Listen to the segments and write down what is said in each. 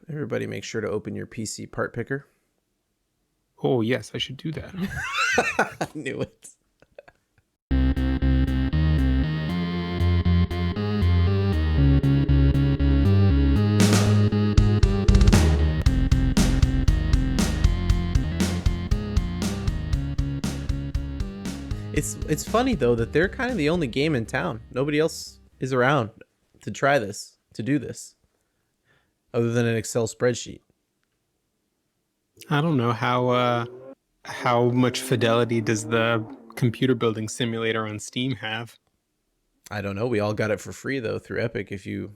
Everybody make sure to open your PC part picker. Oh, yes, I should do that. I knew it. It's funny though that they're kind of the only game in town. Nobody else is around to try this, to do this, other than an Excel spreadsheet. I don't know how much fidelity does the computer building simulator on Steam have? I don't know. We all got it for free though through Epic if you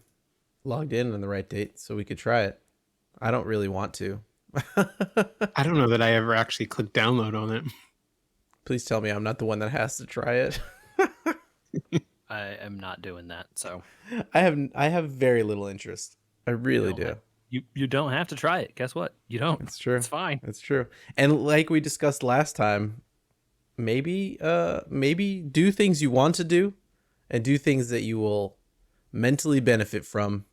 logged in on the right date, so we could try it. I don't really want to. I don't know that I ever actually clicked download on it. Please tell me I'm not the one that has to try it. I am not doing that, so I have very little interest. I really do. You don't have to try it. Guess what? You don't. It's true. It's fine. It's true. And like we discussed last time, maybe do things you want to do and do things that you will mentally benefit from.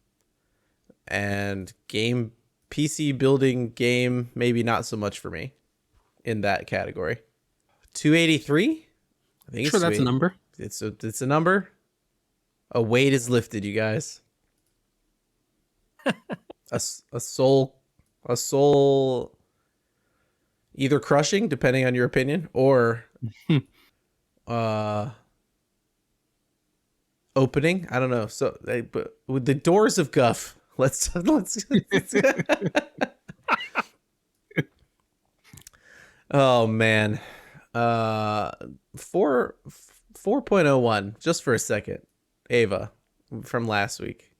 And PC building game, maybe not so much for me in that category. 283? I think Sure, that's a number. It's a number. A weight is lifted, you guys. a soul either crushing, depending on your opinion, or opening. I don't know. So, but with the doors of Guff, let's Oh man. 4.01 just for a second. Ava from last week.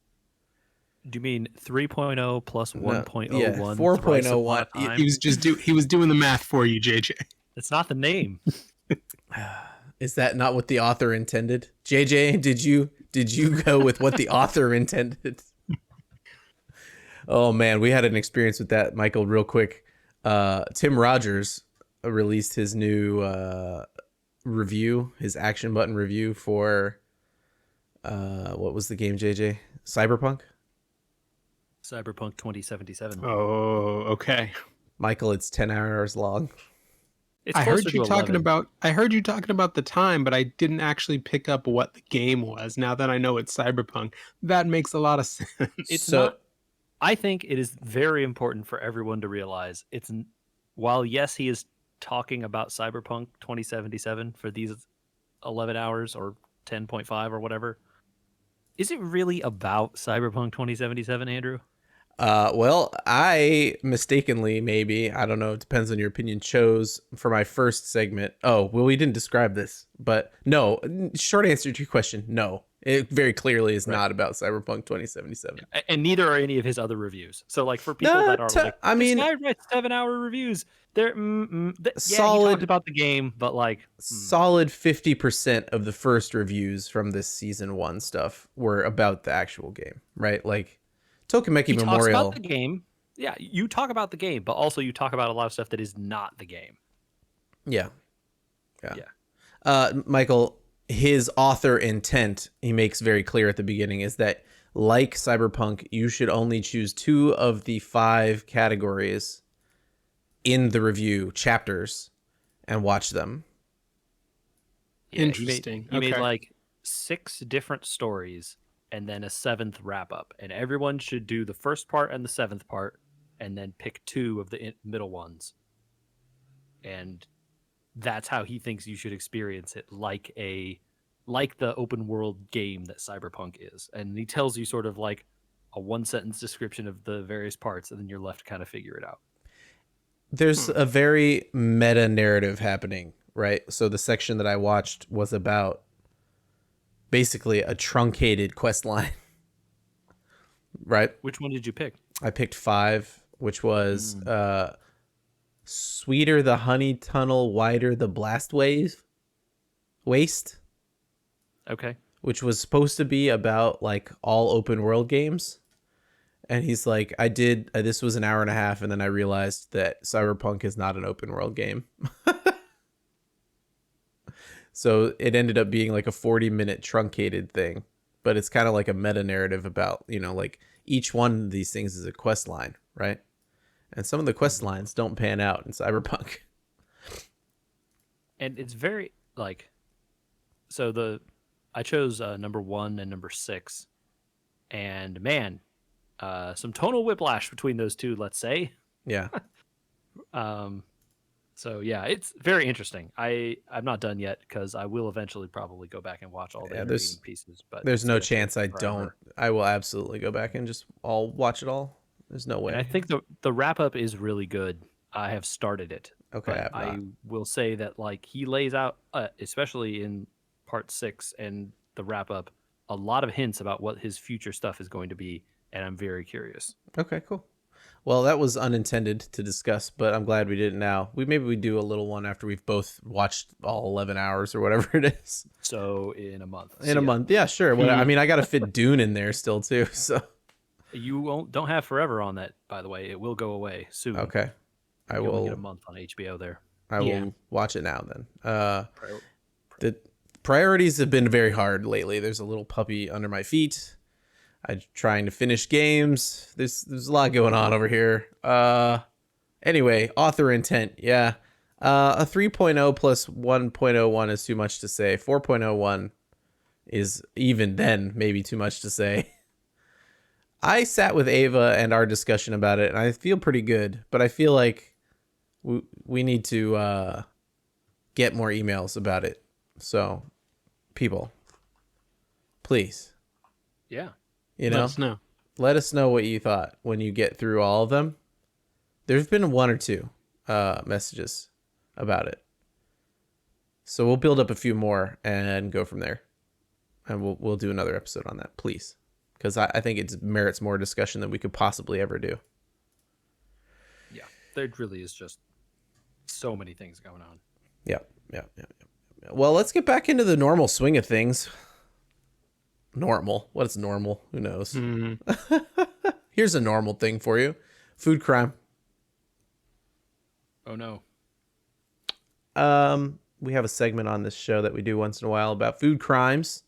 Do you mean 3.0 plus 1.01? Yeah, 4.01. He was doing the math for you, JJ. It's not the name. Is that not what the author intended? JJ, did you go with what the author intended? Oh man, we had an experience with that, Michael, real quick. Tim Rogers released his new review, his action button review for what was the game, JJ? Cyberpunk 2077. Oh, okay. Michael, it's 10 hours long. It's I heard you talking 11. about the time, but I didn't actually pick up what the game was. Now that I know it's Cyberpunk, that makes a lot of sense. It's not. I think it is very important for everyone to realize while yes, he is talking about Cyberpunk 2077 for these 11 hours or 10.5 or whatever. Is it really about Cyberpunk 2077, Andrew? Well, I mistakenly, maybe, I don't know, it depends on your opinion, chose for my first segment. Oh, well, we didn't describe this, but no, short answer to your question, no. It very clearly is not about Cyberpunk 2077. And neither are any of his other reviews. So, like, for people that are like, this guy writes 7-hour reviews, they're solid, he talked about the game, but like solid 50% of the first reviews from this season 1 stuff were about the actual game, right? Like Tokimeki Memorial. Talks about the game. Yeah, you talk about the game, but also you talk about a lot of stuff that is not the game. Yeah. Michael, his author intent, he makes very clear at the beginning, is that like Cyberpunk, you should only choose 2 of the 5 categories in the review chapters and watch them. Yeah, Interesting. He made like 6 different stories and then a 7th wrap up, and everyone should do the first part and the 7th part and then pick 2 of the middle ones. And that's how he thinks you should experience it, like the open world game that Cyberpunk is. And he tells you sort of like a 1-sentence description of the various parts, and then you're left to kind of figure it out. There's a very meta narrative happening, right? So the section that I watched was about basically a truncated quest line, right? Which one did you pick? I picked 5, which was sweeter the honey tunnel, wider the blast waste. Okay. Which was supposed to be about like all open world games. And he's like, this was an hour and a half, and then I realized that Cyberpunk is not an open world game. So it ended up being like a 40-minute truncated thing. But it's kind of like a meta narrative about, like each one of these things is a quest line, right? And some of the quest lines don't pan out in Cyberpunk. And it's very like, so I chose number 1 and number 6, and man, some tonal whiplash between those two, let's say. Yeah. So yeah, it's very interesting. I'm not done yet because I will eventually probably go back and watch all the Yeah, intervening pieces. But there's it's no gonna take chance I don't. forever. I will absolutely go back and just all watch it all. There's no way. And I think the wrap up is really good. I have started it, Okay, I but have I not. will say that like he lays out, especially in part 6 and the wrap up, a lot of hints about what his future stuff is going to be, and I'm very curious. Okay, cool. Well, that was unintended to discuss, but I'm glad we did it now. Maybe we do a little one after we've both watched all 11 hours or whatever it is. So in a month. In a month. Yeah, sure. What I mean, I got to fit Dune in there still too. So You don't have forever on that, by the way. It will go away soon. okay. I You only get a will month on HBO there. I Yeah. will watch it now then. Prior- The priorities have been very hard lately. There's a little puppy under my feet. I'm trying to finish games. There's a lot going on over here. Anyway, author intent. Yeah. A 3.0 plus 1.01 is too much to say. 4.01 is even then maybe too much to say. I sat with Ava and our discussion about it, and I feel pretty good, but I feel like we need to get more emails about it. So, people, please, Yeah. you Let know, us know. let us know what you thought when you get through all of them. There's been one or two messages about it. So we'll build up a few more and go from there. And we'll do another episode on that, please. Because I think it merits more discussion than we could possibly ever do. Yeah. There really is just so many things going on. Yeah. Well, let's get back into the normal swing of things. Normal. What is normal? Who knows? Here's a normal thing for you. Food crime. Oh no. We have a segment on this show that we do once in a while about food crimes.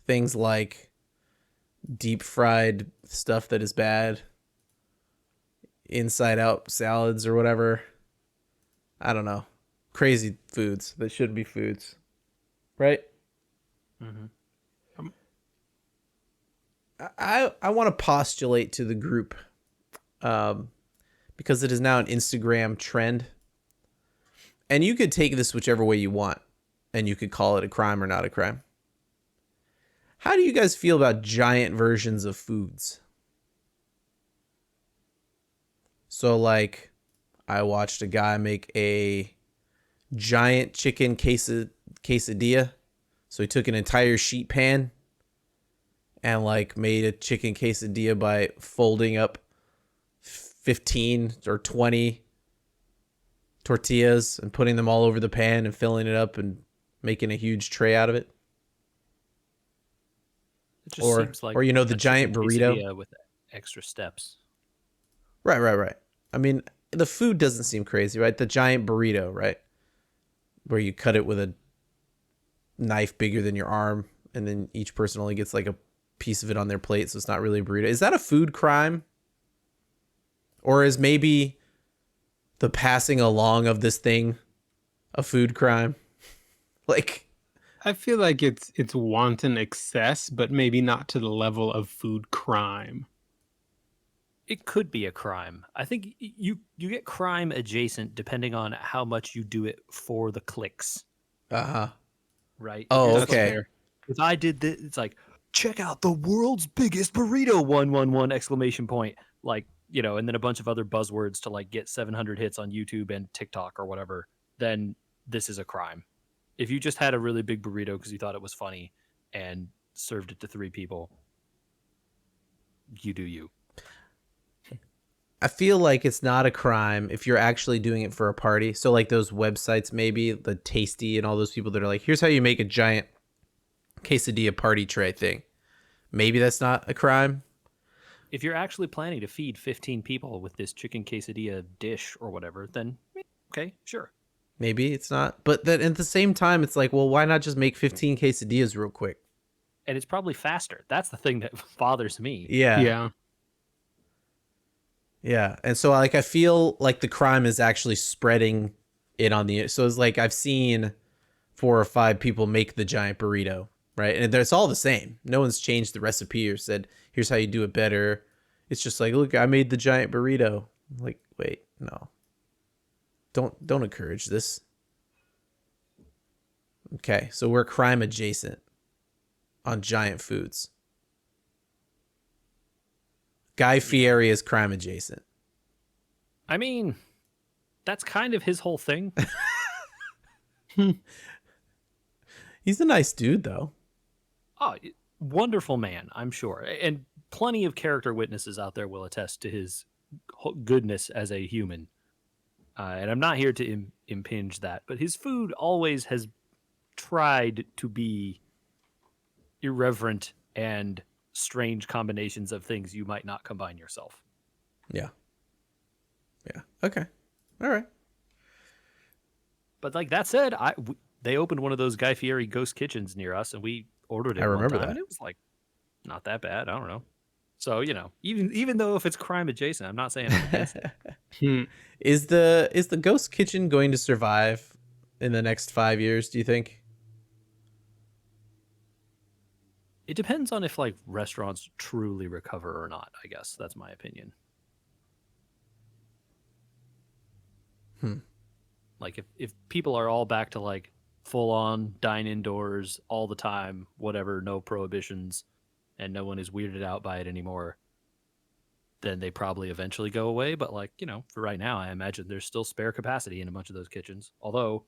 Things like deep fried stuff that is bad, inside out salads or whatever. I don't know. Crazy foods that should be foods. Right? I want to postulate to the group because it is now an Instagram trend. And you could take this whichever way you want, and you could call it a crime or not a crime. How do you guys feel about giant versions of foods? So, like, I watched a guy make a giant chicken quesadilla. So he took an entire sheet pan and, like, made a chicken quesadilla by folding up 15 or 20 tortillas and putting them all over the pan and filling it up and making a huge tray out of it. It just Or- seems like or, you know, the a giant chicken burrito. quesadilla with extra steps. Right. I mean, the food doesn't seem crazy, right? The giant burrito, right? Where you cut it with a knife bigger than your arm, and then each person only gets like a piece of it on their plate, so it's not really a burrito. Is that a food crime? Or is maybe the passing along of this thing a food crime? Like, I feel like it's wanton excess, but maybe not to the level of food crime. It could be a crime. I think you get crime adjacent depending on how much you do it for the clicks, uh-huh. right? Oh, If you're just okay. like, if I did this, it's like, check out the world's biggest burrito! 111 exclamation point! Like, you know, and then a bunch of other buzzwords to like get 700 hits on YouTube and TikTok or whatever. Then this is a crime. If you just had a really big burrito because you thought it was funny and served it to 3 people, you do you. I feel like it's not a crime if you're actually doing it for a party. So like those websites, maybe the Tasty and all those people that are like, here's how you make a giant quesadilla party tray thing. Maybe that's not a crime. If you're actually planning to feed 15 people with this chicken quesadilla dish or whatever, then okay, sure. Maybe it's not. But then at the same time, it's like, well, why not just make 15 quesadillas real quick? And it's probably faster. That's the thing that bothers me. Yeah. Yeah. Yeah, and so like I feel like the crime is actually spreading it on the. So it's like I've seen 4 or 5 people make the giant burrito, right? And it's all the same. No one's changed the recipe or said, "Here's how you do it better." It's just like, look, I made the giant burrito. Like, wait, no, don't encourage this. Okay, so we're crime adjacent on giant foods. Guy Fieri is crime adjacent. I mean, that's kind of his whole thing. He's a nice dude, though. Oh, wonderful man, I'm sure. And plenty of character witnesses out there will attest to his goodness as a human. And I'm not here to impinge that, but his food always has tried to be irreverent and strange combinations of things you might not combine yourself. Yeah. Yeah. Okay. All right. But like that said, they opened one of those Guy Fieri ghost kitchens near us, and we ordered it. I remember one time, that. and it was like not that bad. I don't know. So even though if it's crime adjacent, I'm not saying I'm against it. Is the ghost kitchen going to survive in the next 5 years? Do you think? It depends on if like restaurants truly recover or not. I guess that's my opinion. Like if people are all back to like full on dine indoors all the time, whatever, no prohibitions, and no one is weirded out by it anymore, then they probably eventually go away. But like, for right now, I imagine there's still spare capacity in a bunch of those kitchens. Although,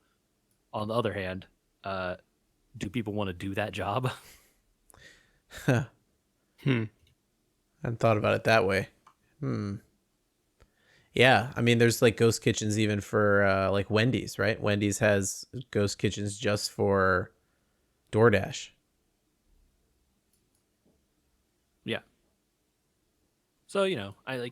on the other hand, do people want to do that job? I hadn't thought about it that way. Yeah, I mean, there's like ghost kitchens even for like Wendy's, right? Wendy's has ghost kitchens just for DoorDash. Yeah. So, I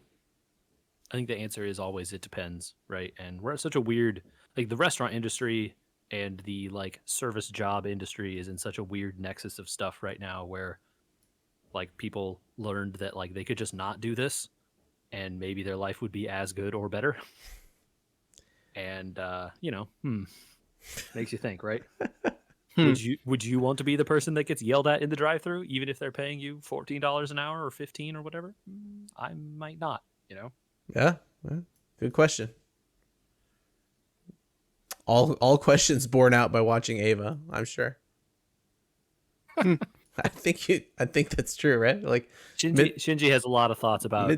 think the answer is always it depends, right? And we're at such a weird, like the restaurant industry and the like service job industry is in such a weird nexus of stuff right now where like people learned that like they could just not do this and maybe their life would be as good or better. And makes you think, right? Would you want to be the person that gets yelled at in the drive-thru, even if they're paying you $14 an hour or 15 or whatever? I might not, Yeah, good question. All questions borne out by watching Ava, I'm sure. I think that's true, right? Like Shinji has a lot of thoughts about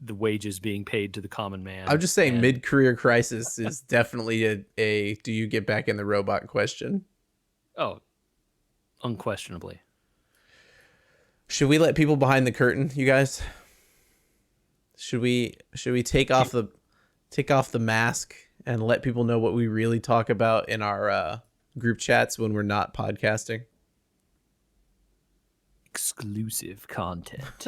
the wages being paid to the common man. I'm just saying, mid-career crisis is definitely a do you get back in the robot question. Oh, unquestionably. Should we let people behind the curtain, you guys? Should we take off the mask and let people know what we really talk about in our group chats when we're not podcasting? Exclusive content.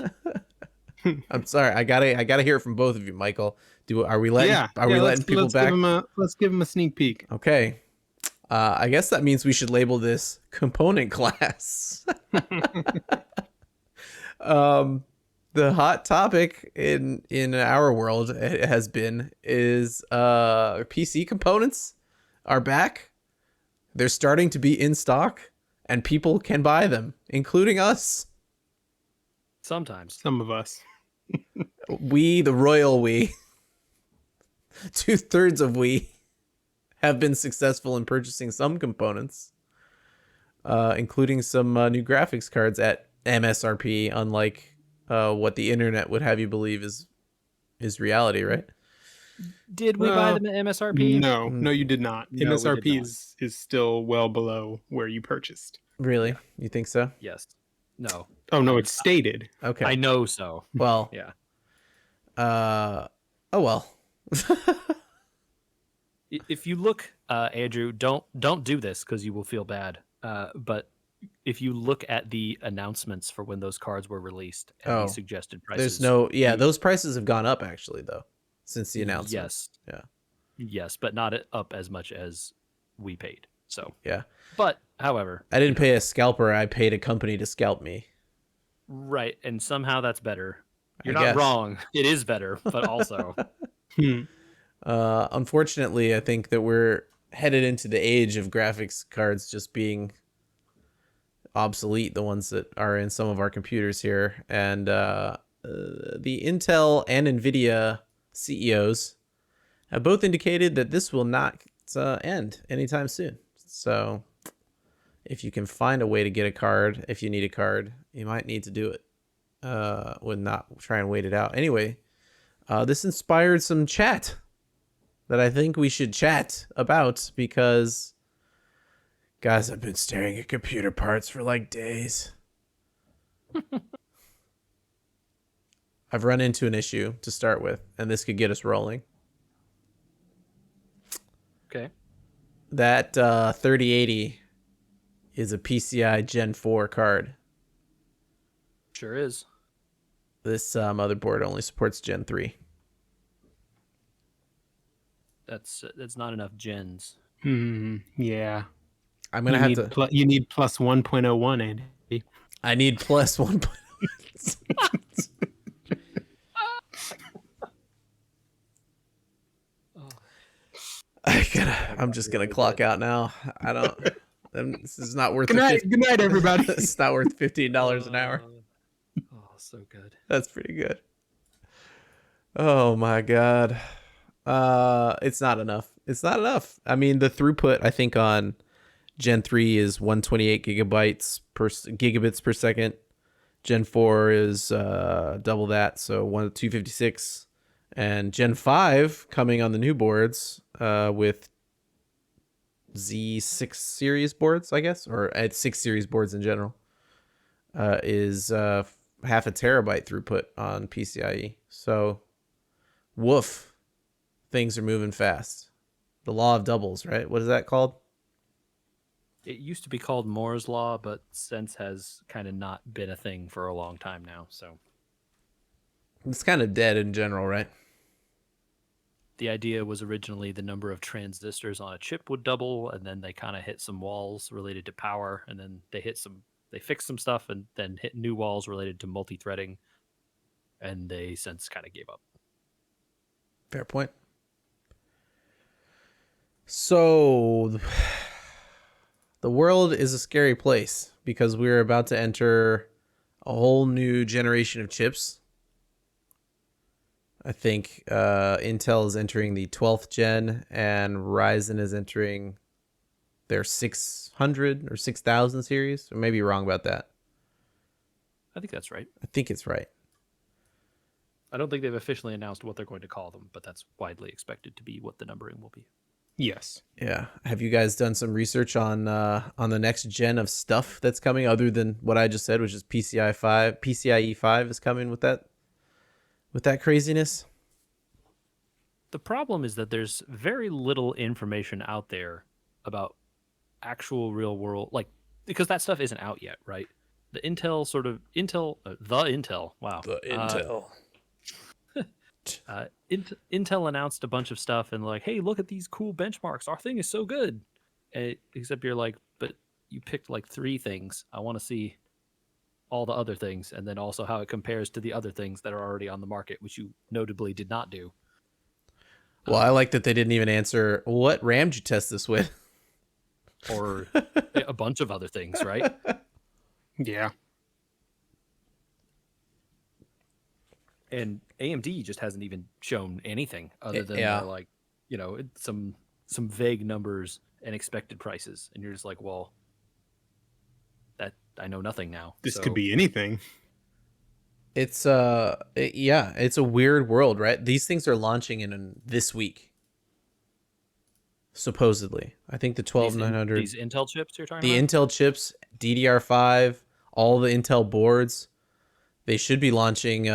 I'm sorry. I gotta hear it from both of you, Michael. Are we letting people back? Let's give them a sneak peek. Okay. I guess that means we should label this component class. The hot topic in our world is PC components are back. They're starting to be in stock, and people can buy them, including us. Sometimes. Some of us. We, the royal we, 2/3 of we, have been successful in purchasing some components, including some new graphics cards at MSRP, unlike what the internet would have you believe is reality, right? Did we buy them at MSRP? No, you did not. No, MSRP we did not. is still well below where you purchased. Really? Yeah. You think so? Yes. No. Oh no, it's stated. Okay. I know so. Well. Yeah. Oh well. If you look, Andrew, don't do this because you will feel bad. But if you look at the announcements for when those cards were released and the suggested prices, those prices have gone up actually though since the announcement. Yes. Yeah. Yes, but not up as much as we paid. So yeah. But however, I didn't pay a scalper. I paid a company to scalp me. Right, and somehow that's better. You're I not guess. wrong. It is better, but also Hmm. Unfortunately, I think that we're headed into the age of graphics cards just being obsolete, the ones that are in some of our computers here. And the Intel and NVIDIA CEOs have both indicated that this will not end anytime soon. So if you can find a way to get a card, if you need a card, you might need to do it. Would not try and wait it out. Anyway, this inspired some chat that I think we should chat about because, guys, I've been staring at computer parts for like days. I've run into an issue to start with, and this could get us rolling. okay. That 3080 is a PCI Gen 4 card. Sure is. This motherboard only supports Gen 3. That's not enough gens. Yeah. I'm going to have to... You need plus 1.01, Andy. I need plus 1. I'm just going to clock out now. I don't... This is not worth Good night, everybody. It's not worth $15 an hour. Oh, so good. That's pretty good. Oh my god. It's not enough. It's not enough. I mean, the throughput I think on Gen 3 is 128 gigabits per second. Gen 4 is double that, so 256. And Gen 5 coming on the new boards with Z6 series boards, I guess, or at 6 series boards in general, is half a terabyte throughput on PCI-E. So, woof, things are moving fast. The law of doubles, right? What is that called? It used to be called Moore's Law, but since has kind of not been a thing for a long time now. So It's kind of dead in general, right? the idea was originally the number of transistors on a chip would double, and then they kind of hit some walls related to power, and then they fixed some stuff, and then hit new walls related to multi-threading, and they since kind of gave up. Fair point. So, the world is a scary place because we're about to enter a whole new generation of chips. I think Intel is entering the 12th gen and Ryzen is entering their 600 or 6000 series. Or maybe wrong about that. I think that's right. I think it's right. I don't think they've officially announced what they're going to call them, but that's widely expected to be what the numbering will be. Yes. Yeah. Have you guys done some research on the next gen of stuff that's coming other than what I just said, which is PCIe 5 is coming with that craziness? The problem is that there's very little information out there about actual real world, like, because that stuff isn't out yet, right? The Intel, wow. The Intel. Intel announced a bunch of stuff and like, hey, look at these cool benchmarks. Our thing is so good. Except you're like, but you picked like 3 things. I want to see all the other things, and then also how it compares to the other things that are already on the market, which you notably did not do. Well, I like that they didn't even answer, what RAM did you test this with? Or a bunch of other things, right? Yeah. And AMD just hasn't even shown anything other than Yeah. their, like, some vague numbers and expected prices, and you're just like, well, that I know nothing now. This could be anything. It's it's a weird world, right? These things are launching in this week. Supposedly. I think the 12900 these Intel chips you're talking the about? Intel chips, DDR5, all the Intel boards, they should be launching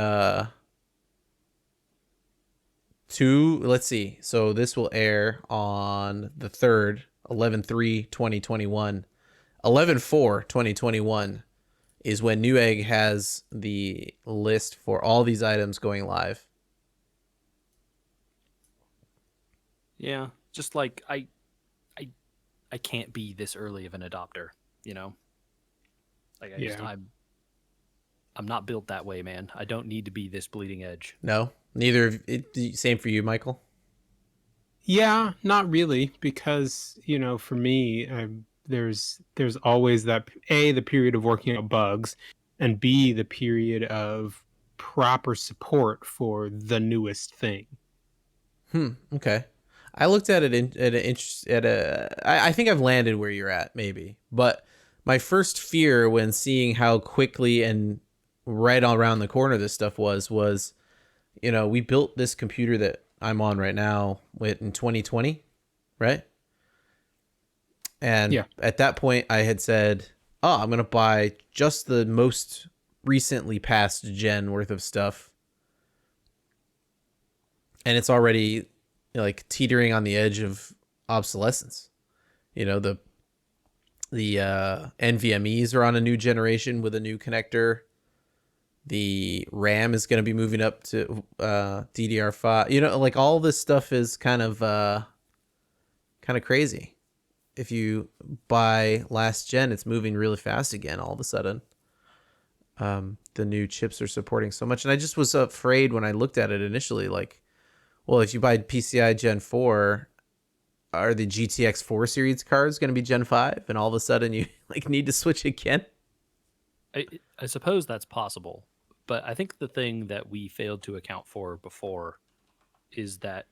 let's see. So this will air on the 3rd, 11/3/2021. 11/4/2021 is when Newegg has the list for all these items going live. Yeah, just like I can't be this early of an adopter, Like I'm not built that way, man. I don't need to be this bleeding edge. No, neither. Same for you, Michael. Yeah, not really, because for me, there's always that A, the period of working out bugs, and B, the period of proper support for the newest thing. Okay. I looked at it I think I've landed where you're at, maybe. But my first fear when seeing how quickly and right around the corner this stuff was, we built this computer that I'm on right now in 2020, right? And Yeah. at that point, I had said, "Oh, I'm gonna buy just the most recently passed gen worth of stuff," and it's already like teetering on the edge of obsolescence. The NVMEs are on a new generation with a new connector. The RAM is going to be moving up to DDR5. Like all this stuff is kind of crazy. If you buy last gen, it's moving really fast again all of a sudden. The new chips are supporting so much. And I just was afraid when I looked at it initially, like, well, if you buy PCI Gen 4, are the GTX 4 series cards going to be Gen 5? And all of a sudden you like need to switch again? I suppose that's possible. But I think the thing that we failed to account for before is that,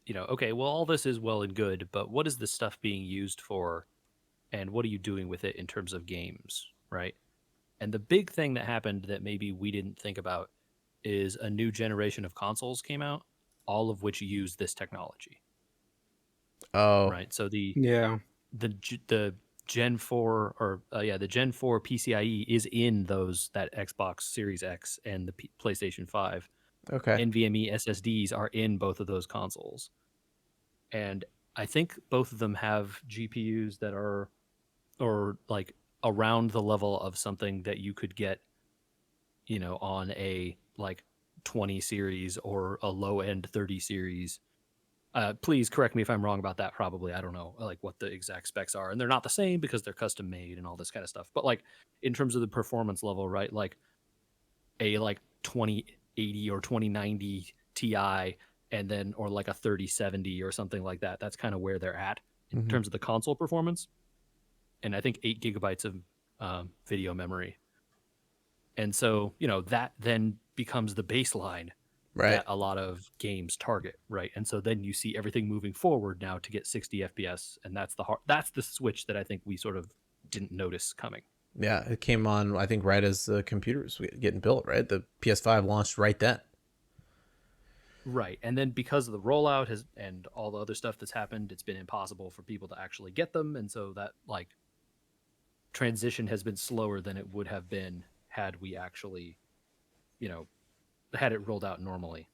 okay, well, all this is well and good, but what is this stuff being used for? And what are you doing with it in terms of games, right? And the big thing that happened that maybe we didn't think about is a new generation of consoles came out, all of which use this technology. Oh, Right. So the Yeah. the Gen 4 the Gen 4 PCIe is in that Xbox Series X and the PlayStation 5. okay. NVMe SSDs are in both of those consoles. And I think both of them have GPUs that are or like around the level of something that you could get, on a like 20 series or a low end 30 series. Please correct me if I'm wrong about that. Probably, I don't know like what the exact specs are, and they're not the same because they're custom made and all this kind of stuff. But like in terms of the performance level, right? Like a 2080 or 2090 Ti, and then or like a 3070 or something like that. That's kind of where they're at in terms of the console performance. And I think 8 gigabytes of video memory. And so, that then becomes the baseline Right. that a lot of games target, right? And so then you see everything moving forward now to get 60 FPS, and that's the switch that I think we sort of didn't notice coming. Yeah, it came on, I think, right as the computers were getting built, right? The PS5 launched right then. Right. And then because of the rollout and all the other stuff that's happened, it's been impossible for people to actually get them. And so that transition has been slower than it would have been had we actually, had it rolled out normally.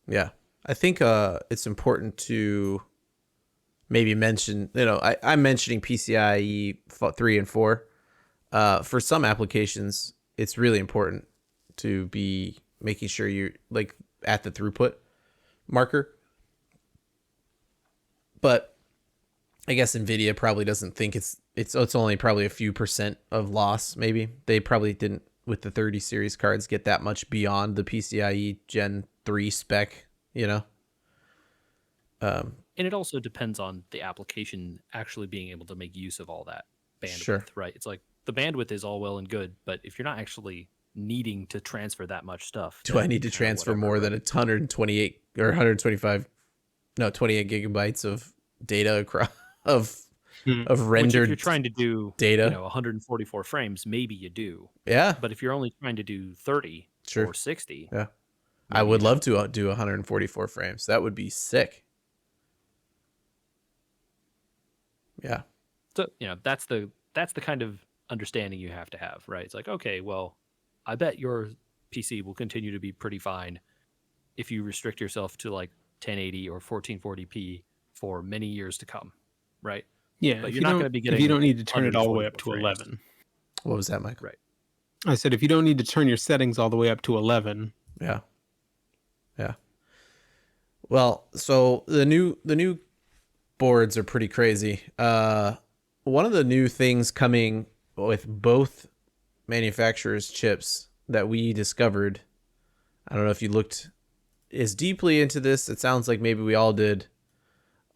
Yeah. I think it's important to maybe mention, I'm mentioning PCIe 3 and 4. For some applications, it's really important to be making sure you're like at the throughput marker. But I guess NVIDIA probably doesn't think it's only probably a few percent of loss. Maybe they probably didn't with the 30 series cards get that much beyond the PCIe Gen 3 spec, And it also depends on the application actually being able to make use of all that bandwidth, Sure. right? It's like the bandwidth is all well and good, but if you're not actually needing to transfer that much stuff, Do I need to transfer whatever, more right? than 128 or 125, no, 28 gigabytes of data across of Which rendered if you're trying to do data? 144 frames, maybe you do. Yeah, But if you're only trying to do 30 sure. or 60, Yeah, I maybe would you love to do 144 frames. That would be sick. Yeah, don't. So that's the kind of understanding you have to have, right? It's like, okay, well, I bet your PC will continue to be pretty fine if you restrict yourself to like 1080 or 1440p for many years to come, right? Yeah. But If you're you not don't, going to be if you getting don't need to turn it all the way up 144 to frames. 11. what was that, Michael? Right. I said, if you don't need to turn your settings all the way up to 11. Yeah, yeah. Well, so the new boards are pretty crazy. One of the new things coming with both manufacturer's chips that we discovered. I don't know if you looked as deeply into this. It sounds like maybe we all did.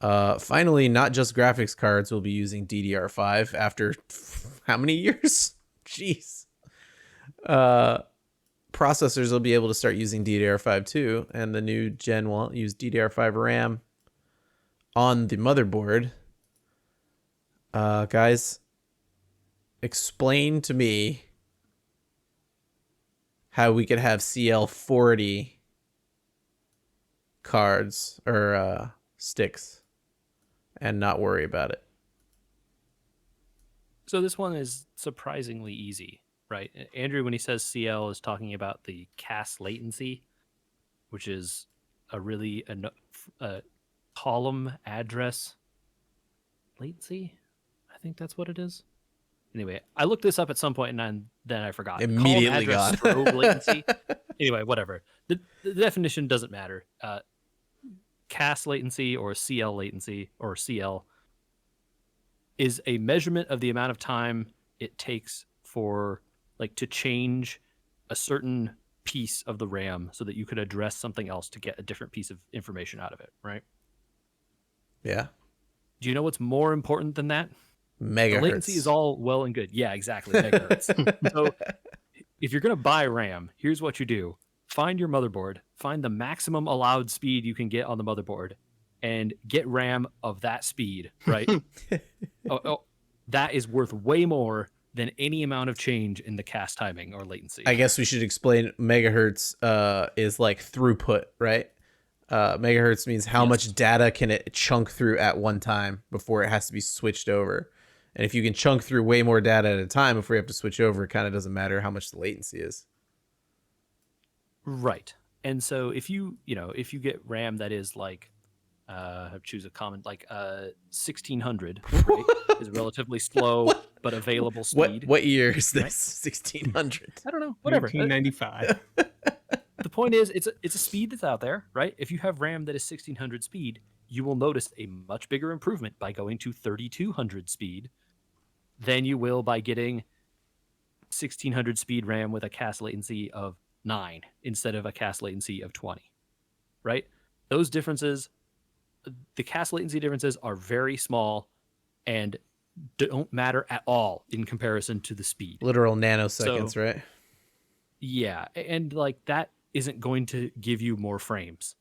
Finally, not just graphics cards will be using DDR5 after how many years? Jeez. Processors will be able to start using DDR5 too, and the new gen will use DDR5 RAM on the motherboard. Guys, explain to me how we could have CL40 cards or sticks and not worry about it. So this one is surprisingly easy, right? Andrew, when he says CL, is talking about the cast latency, which is a column address latency. I think that's what it is. Anyway, I looked this up at some point and then I forgot. Immediately column address gone. strobe latency. Anyway, whatever. The definition doesn't matter. Cast latency or CL latency or CL is a measurement of the amount of time it takes for to change a certain piece of the RAM so that you could address something else to get a different piece of information out of it, right? Yeah. Do you know what's more important than that? Megahertz. The latency is all well and good. Yeah, exactly. Megahertz. So if you're going to buy RAM, here's what you do. Find your motherboard, find the maximum allowed speed you can get on the motherboard, and get RAM of that speed, right? That is worth way more than any amount of change in the cast timing or latency. I guess we should explain megahertz is like throughput, right? Megahertz means how much data can it chunk through at one time before it has to be switched over. And if you can chunk through way more data at a time before you have to switch over, it kind of doesn't matter how much the latency is. Right. And so if you get RAM that is choose a common 1600, right, is relatively slow but available speed. What year is this? Right? 1600. I don't know. Whatever. 1995. The point is, it's a speed that's out there, right? If you have RAM that is 1600 speed, you will notice a much bigger improvement by going to 3200 speed than you will by getting 1600 speed RAM with a cast latency of 9 instead of a cast latency of 20, right? Those differences, the cast latency differences are very small and don't matter at all in comparison to the speed. Literal nanoseconds, right? Yeah, and that isn't going to give you more frames.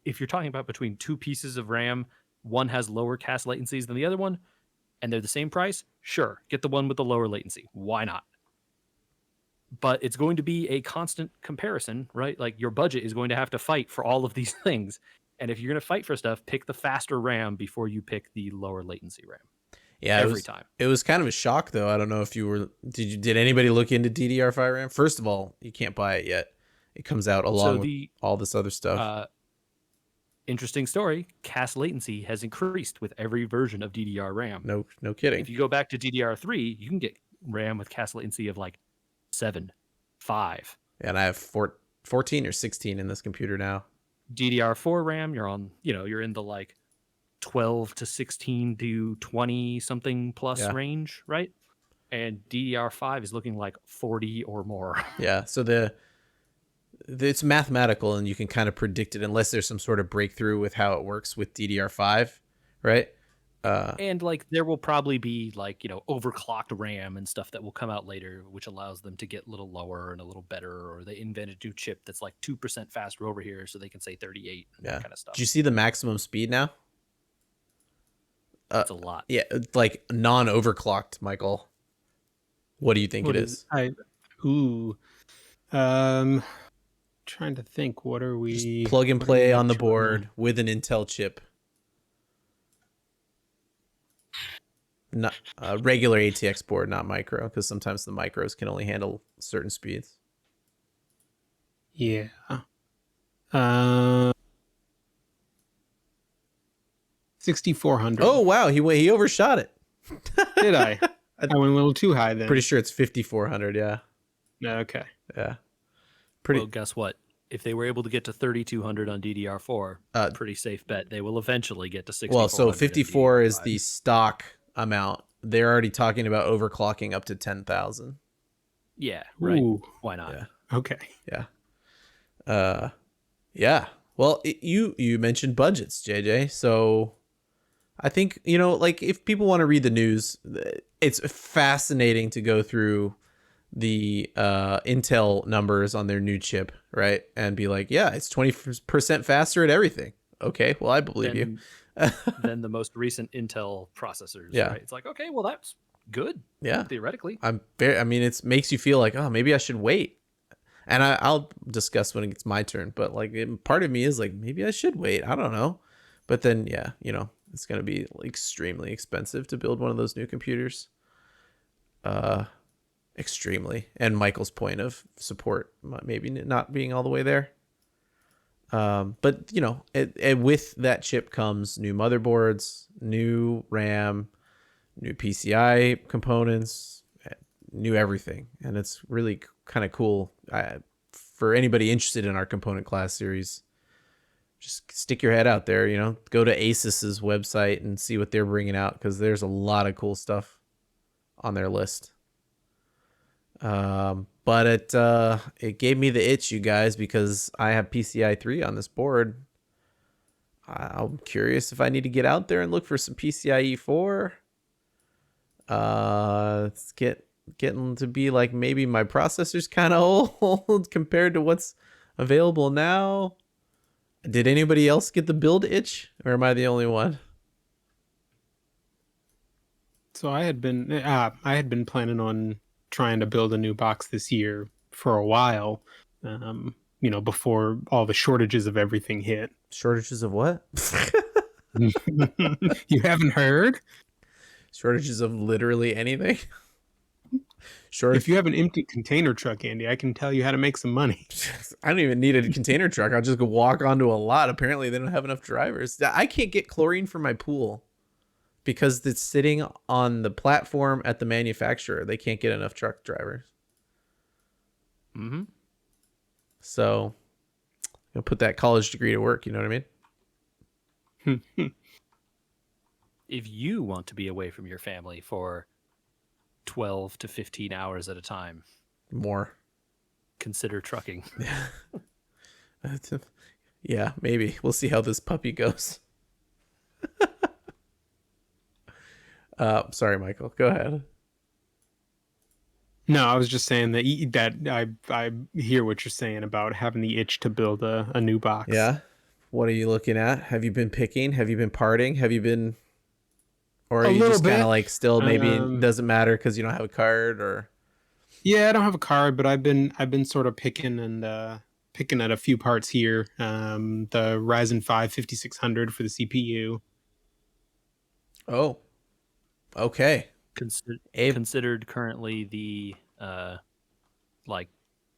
If you're talking about between two pieces of RAM, one has lower cast latencies than the other one, and they're the same price, sure, get the one with the lower latency. Why not? But it's going to be a constant comparison, right? Your budget is going to have to fight for all of these things. And if you're going to fight for stuff, pick the faster RAM before you pick the lower latency RAM. Yeah, every time. It was kind of a shock, though. I don't know if you were. Did anybody look into DDR5 RAM? First of all, you can't buy it yet. It comes out along with all this other stuff. Interesting story. Cast latency has increased with every version of DDR RAM. No kidding. If you go back to DDR3, you can get RAM with cast latency of 7, 5. And I have 14 or 16 in this computer now. DDR4 RAM, you're in the 12 to 16 to 20 something plus range, right? And DDR5 is looking like 40 or more. Yeah, so it's mathematical and you can kind of predict it unless there's some sort of breakthrough with how it works with DDR5, right? And there will probably be overclocked RAM and stuff that will come out later, which allows them to get a little lower and a little better, or they invented a new chip that's 2% faster over here, so they can say 38 and that kind of stuff. Do you see the maximum speed now? That's a lot. Yeah, non-overclocked, Michael. What do you think it is? Trying to think. What are we? Just plug and play on the board with an Intel chip. Not regular ATX board, not micro, because sometimes the micros can only handle certain speeds. Yeah. 6400. Oh wow, he overshot it. Did I? I went a little too high then. Pretty sure it's 5400. Yeah. Okay. Yeah. Well, guess what? If they were able to get to 3200 on DDR4, pretty safe bet they will eventually get to 6400. Well, so 54 is the stock amount. They're already talking about overclocking up to 10,000. Yeah, right. Ooh, Why not? Yeah. okay. Yeah. Yeah. Well, you mentioned budgets, JJ. So I think, like if people want to read the news, it's fascinating to go through the Intel numbers on their new chip, right? And be like, yeah, it's 20% faster at everything. Okay, well, I believe you. Than the most recent Intel processors, Yeah. right? It's like, okay, well, that's good, Yeah. theoretically. I mean, it makes you feel like, oh, maybe I should wait. And I'll discuss when it's my turn. But like, part of me is like, maybe I should wait. I don't know. But then, yeah, it's going to be extremely expensive to build one of those new computers. Extremely. And Michael's point of support maybe not being all the way there. But with that chip comes new motherboards, new RAM, new PCI components, new everything, and it's really kind of cool. For anybody interested in our component class series, just stick your head out there. Go to Asus's website and see what they're bringing out, because there's a lot of cool stuff on their list. But it gave me the itch, you guys, because I have PCI 3 on this board. I'm curious if I need to get out there and look for some PCIe 4. It's getting to be like maybe my processor's kind of old compared to what's available now. Did anybody else get the build itch, or am I the only one? So I had been planning on trying to build a new box this year for a while, before all the shortages of everything hit. Shortages of what? You haven't heard? Shortages of literally anything. If you have an empty container truck, Andy, I can tell you how to make some money. I don't even need a container truck. I'll just go walk onto a lot. Apparently, they don't have enough drivers. I can't get chlorine for my pool because it's sitting on the platform at the manufacturer. They can't get enough truck drivers. Mm-hmm. So, put that college degree to work. You know what I mean? If you want to be away from your family for 12 to 15 hours at a time, More. consider trucking. Yeah, maybe. We'll see how this puppy goes. Sorry, Michael. Go ahead. No, I was just saying that I hear what you're saying about having the itch to build a new box. Yeah. What are you looking at? Have you been picking? Have you been parting? Have you been, or are you just kind of like still maybe it doesn't matter because you don't have a card, or? Yeah, I don't have a card, but I've been sort of picking at a few parts here. The Ryzen 5 5600 for the CPU. Oh, okay. Considered currently the like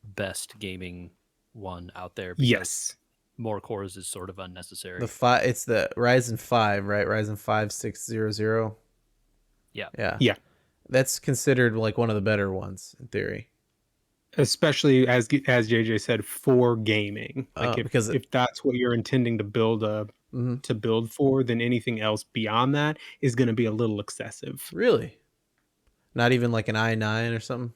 best gaming one out there. Yes. More cores is sort of unnecessary. It's the Ryzen 5, right? Ryzen 5 600. Yeah. Yeah. That's considered like one of the better ones in theory. Especially as JJ said, for gaming. Like if that's what you're intending to build to build for, then anything else beyond that is going to be a little excessive. Really? Not even like an i9 or something?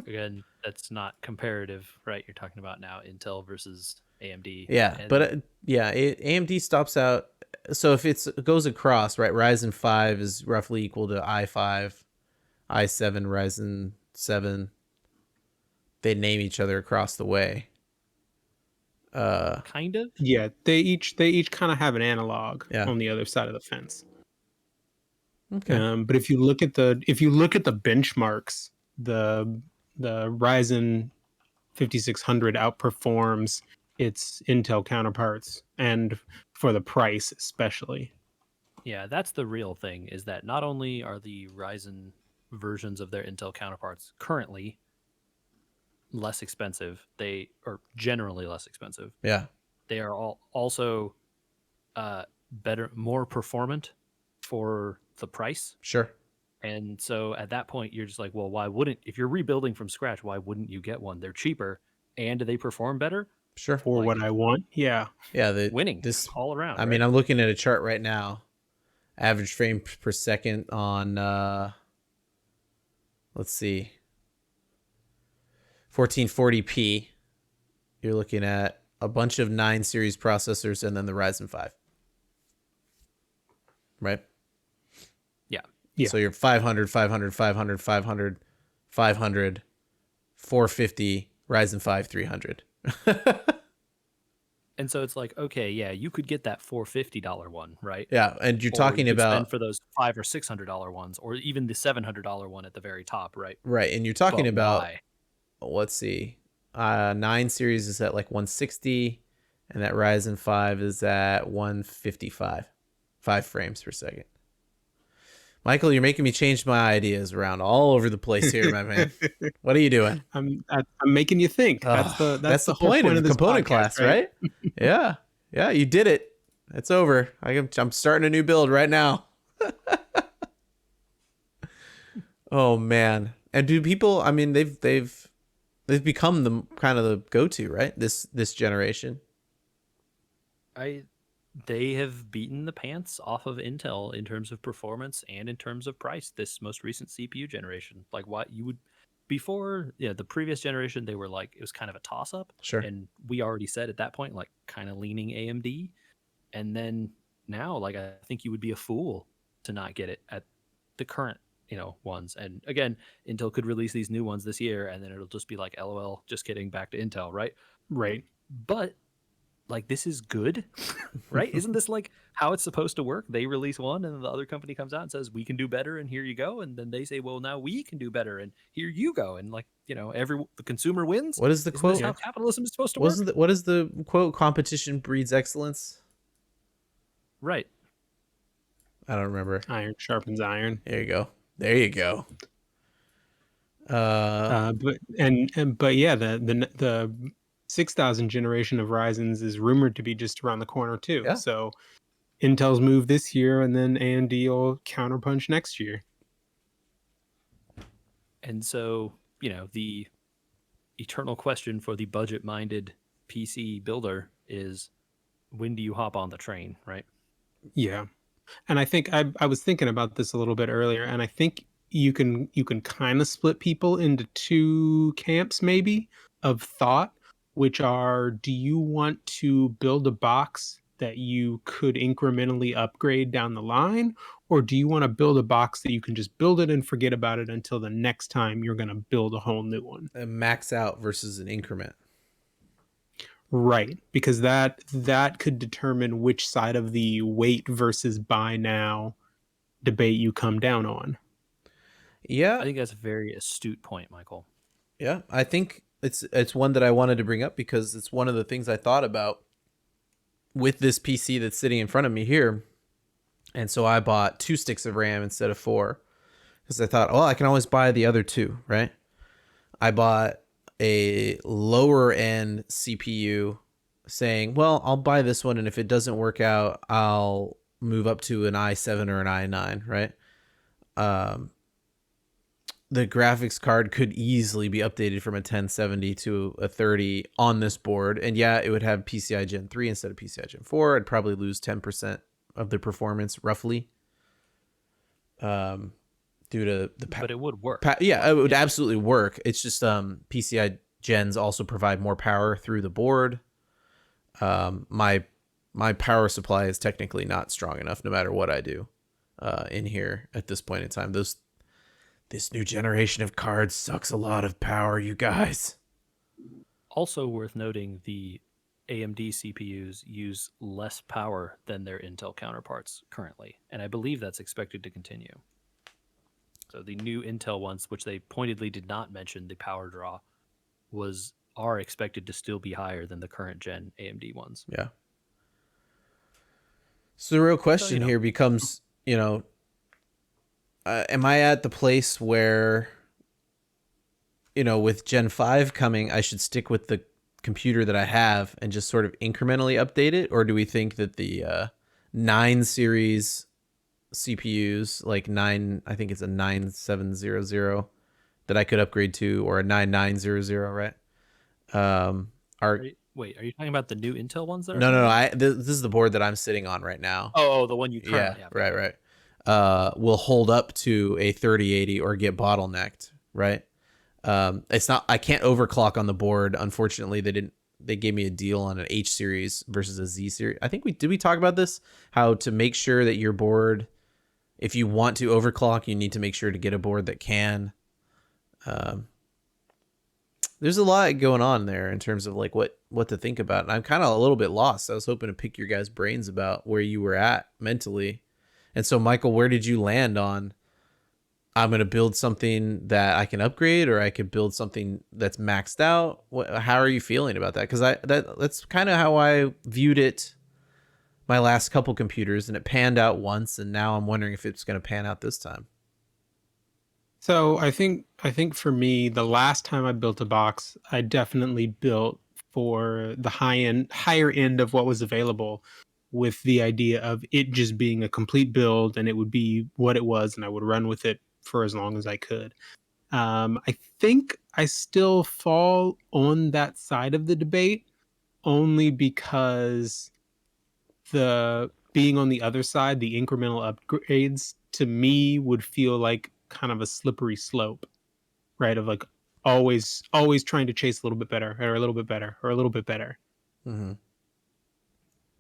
Again, that's not comparative, right? You're talking about now Intel versus AMD. Yeah, but AMD stops out. So if it goes across, right? Ryzen 5 is roughly equal to i5, i7, Ryzen 7. They name each other across the way. Kind of. Yeah, they each kind of have an analog on the other side of the fence. Okay. But if you look at the benchmarks, the Ryzen 5600 outperforms its Intel counterparts, and for the price especially. Yeah, that's the real thing, is that not only are the Ryzen versions of their Intel counterparts currently less expensive, they are generally less expensive. Yeah. They are also better, more performant for the price. Sure. And so at that point, you're just like, well, if you're rebuilding from scratch, why wouldn't you get one? They're cheaper and they perform better. Sure. For what I want. Yeah. Yeah. Winning all around. I mean, I'm looking at a chart right now. Average frame per second on, let's see, 1440p, you're looking at a bunch of 9 series processors and then the Ryzen 5. Right? Yeah. So you're 500, 500, 500, 500, 500, 450, Ryzen 5 300. And so it's like, okay, yeah, you could get that $450 one, right? Yeah, and you're Or you talking could spend about for those $500 or $600 ones, or even the $700 one at the very top, right? right, and you're talking But about why? let's see, 9 series is at like 160, and that Ryzen 5 is at 155, 5 frames per second. Michael, you're making me change my ideas around all over the place here, my man. What are you doing? I'm making you think. That's That's the the whole point point of of this component podcast, class, right? Yeah, yeah, you did it. It's over. I'm starting a new build right now. Oh man, and do people? I mean, they've become the kind of the go-to, right? This generation. They have beaten the pants off of Intel in terms of performance and in terms of price this most recent CPU generation. Like what you would before, yeah, the previous generation they were like it was kind of a toss up. Sure. And we already said at that point like kind of leaning AMD. And then now like I think you would be a fool to not get it at the current, ones. And again, Intel could release these new ones this year and then it'll just be like LOL, just kidding, back to Intel, right? Right. But like this is good, right? Isn't this like how it's supposed to work? They release one and then the other company comes out and says we can do better and here you go, and then they say well now we can do better and here you go, and like the consumer wins. What is the Isn't quote? this how capitalism is supposed to work? What is the quote? Competition breeds excellence. Right. I don't remember. Iron sharpens iron. There you go. There you go. But yeah, the 6000 generation of Ryzen's is rumored to be just around the corner too. Yeah. So Intel's move this year, and then AMD will counterpunch next year. And so the eternal question for the budget-minded PC builder is when do you hop on the train, right? Yeah. And I think I was thinking about this a little bit earlier, and I think you can kind of split people into two camps maybe of thought, which are, do you want to build a box that you could incrementally upgrade down the line, or do you want to build a box that you can just build it and forget about it until the next time you're going to build a whole new one? A max out versus an increment. Right, because that could determine which side of the wait versus buy now debate you come down on. Yeah. I think that's a very astute point, Michael. Yeah, I think it's one that I wanted to bring up because it's one of the things I thought about with this PC that's sitting in front of me here. And so I bought 2 sticks of RAM instead of 4 because I thought, I can always buy the other 2, right? I bought a lower end CPU saying, well, I'll buy this one, and if it doesn't work out, I'll move up to an i7 or an i9, right? The graphics card could easily be updated from a 1070 to a 30 on this board. And yeah, it would have PCI Gen 3 instead of PCI Gen 4. I'd probably lose 10% of the performance roughly. Due to the but it would work. It would absolutely work. It's just PCI gens also provide more power through the board. My power supply is technically not strong enough, no matter what I do in here at this point in time. This new generation of cards sucks a lot of power, you guys. Also worth noting, the AMD CPUs use less power than their Intel counterparts currently, and I believe that's expected to continue. So the new Intel ones, which they pointedly did not mention the power draw, are expected to still be higher than the current gen AMD ones. Yeah. So the real question here becomes, am I at the place where, with Gen 5 coming, I should stick with the computer that I have and just sort of incrementally update it? Or do we think that the 9 series CPUs, like I think it's a 9700 that I could upgrade to, or a 9900, right? Wait, are you talking about the new Intel ones that are No. This is the board that I'm sitting on right now. Oh, the one you currently have. Right. Will hold up to a 3080 or get bottlenecked, right? It's not. I can't overclock on the board. Unfortunately, they didn't. They gave me a deal on an H series versus a Z series. I think we talk about this, how to make sure that your board, if you want to overclock, you need to make sure to get a board that can. Um, there's a lot going on there in terms of like what to think about, and I'm kind of a little bit lost. I was hoping to pick your guys' brains about where you were at mentally, and so Michael, where did you land on? I'm going to build something that I can upgrade, or I could build something that's maxed out. How are you feeling about that? Because that's kind of how I viewed it my last couple computers, and it panned out once, and now I'm wondering if it's going to pan out this time. So I think for me, the last time I built a box, I definitely built for the higher end of what was available, with the idea of it just being a complete build, and it would be what it was, and I would run with it for as long as I could. I think I still fall on that side of the debate, only because the being on the other side, the incremental upgrades to me would feel like kind of a slippery slope, right? Of like always trying to chase a little bit better, or a little bit better, or a little bit better, Mm-hmm.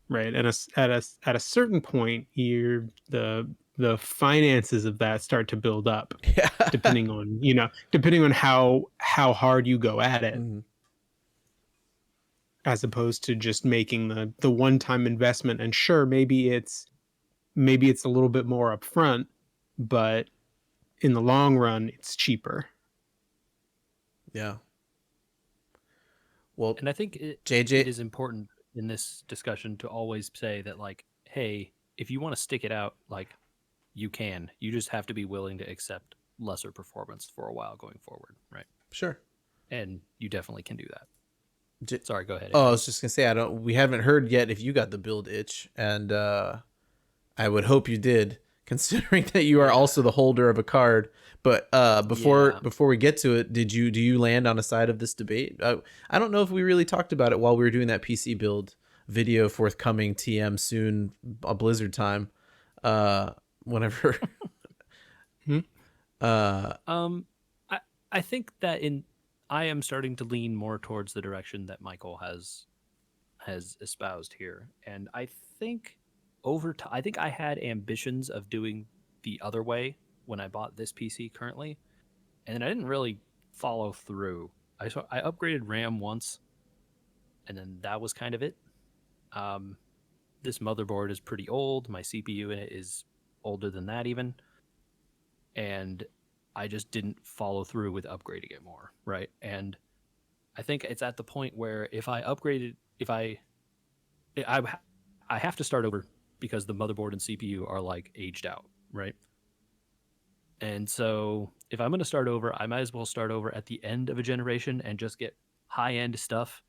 right? And at a certain point, the finances of that start to build up, Yeah. depending on how hard you go at it, Mm-hmm. as opposed to just making the one time investment. And sure, maybe it's a little bit more upfront, but in the long run, it's cheaper. Yeah. Well, And I think it JJ. is important in this discussion to always say that, like, hey, if you want to stick it out, like, you can. You just have to be willing to accept lesser performance for a while going forward, right? Sure. And you definitely can do that. J- Sorry, go ahead, oh, I Andrew. was just gonna say I don't. We haven't heard yet if you got the build itch, and I would hope you did, considering that you are Yeah. also the holder of a card. But Yeah. before we get to it, do you land on a side of this debate? I don't know if we really talked about it while we were doing that PC build video, forthcoming TM soon, a Blizzard time, whenever. Hmm? Um, I I think that I am starting to lean more towards the direction that Michael has espoused here, and I think over time, I think I had ambitions of doing the other way when I bought this PC currently, and then I didn't really follow through. I upgraded RAM once, and then that was kind of it. Um, this motherboard is pretty old. My CPU in it is older than that even, and I just didn't follow through with upgrading it more, right? And I think it's at the point where if I upgraded, if I I have to start over because the motherboard and CPU are like aged out, right? And so if I'm going to start over, I might as well start over at the end of a generation and just get high end stuff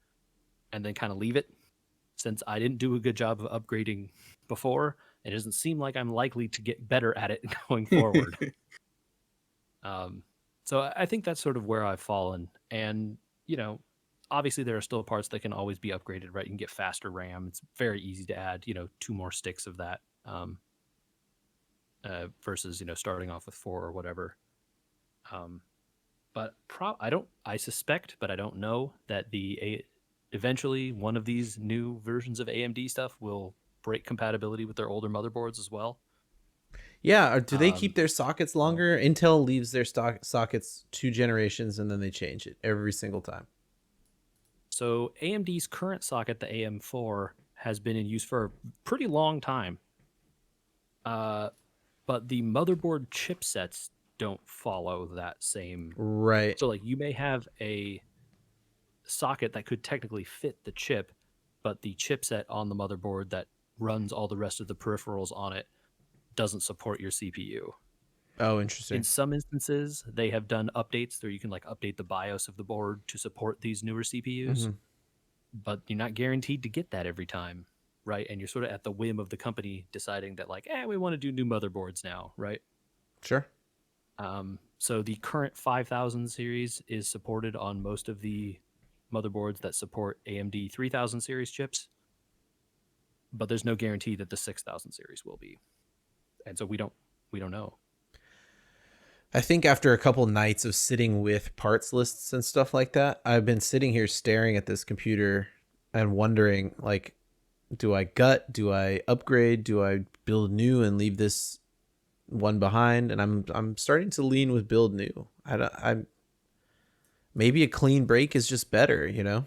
and then kind of leave it, since I didn't do a good job of upgrading before. It doesn't seem like I'm likely to get better at it going forward. Um, so I think that's sort of where I've fallen. And, obviously there are still parts that can always be upgraded, right? You can get faster RAM. It's very easy to add, 2 more sticks of that, versus, starting off with 4 or whatever. But I suspect, but I don't know, that eventually one of these new versions of AMD stuff will break compatibility with their older motherboards as well. Yeah, or do they keep Um, their sockets so longer? Intel leaves their sockets 2 generations and then they change it every single time. So AMD's current socket, the AM4, has been in use for a pretty long time. But the motherboard chipsets don't follow that same. Right. So, like, you may have a socket that could technically fit the chip, but the chipset on the motherboard that runs all the rest of the peripherals on it doesn't support your CPU. Oh, In interesting. some instances, they have done updates where you can like update the BIOS of the board to support these newer CPUs, Mm-hmm. but you're not guaranteed to get that every time, right? And you're sort of at the whim of the company deciding that, like, we want to do new motherboards now, right? Sure. So the current 5000 series is supported on most of the motherboards that support AMD 3000 series chips, but there's no guarantee that the 6000 series will be, and so we don't know. I think after a couple nights of sitting with parts lists and stuff like that, I've been sitting here staring at this computer and wondering, like, do I gut? Do I upgrade? Do I build new and leave this one behind? And I'm starting to lean with build new. I'm maybe a clean break is just better, you know?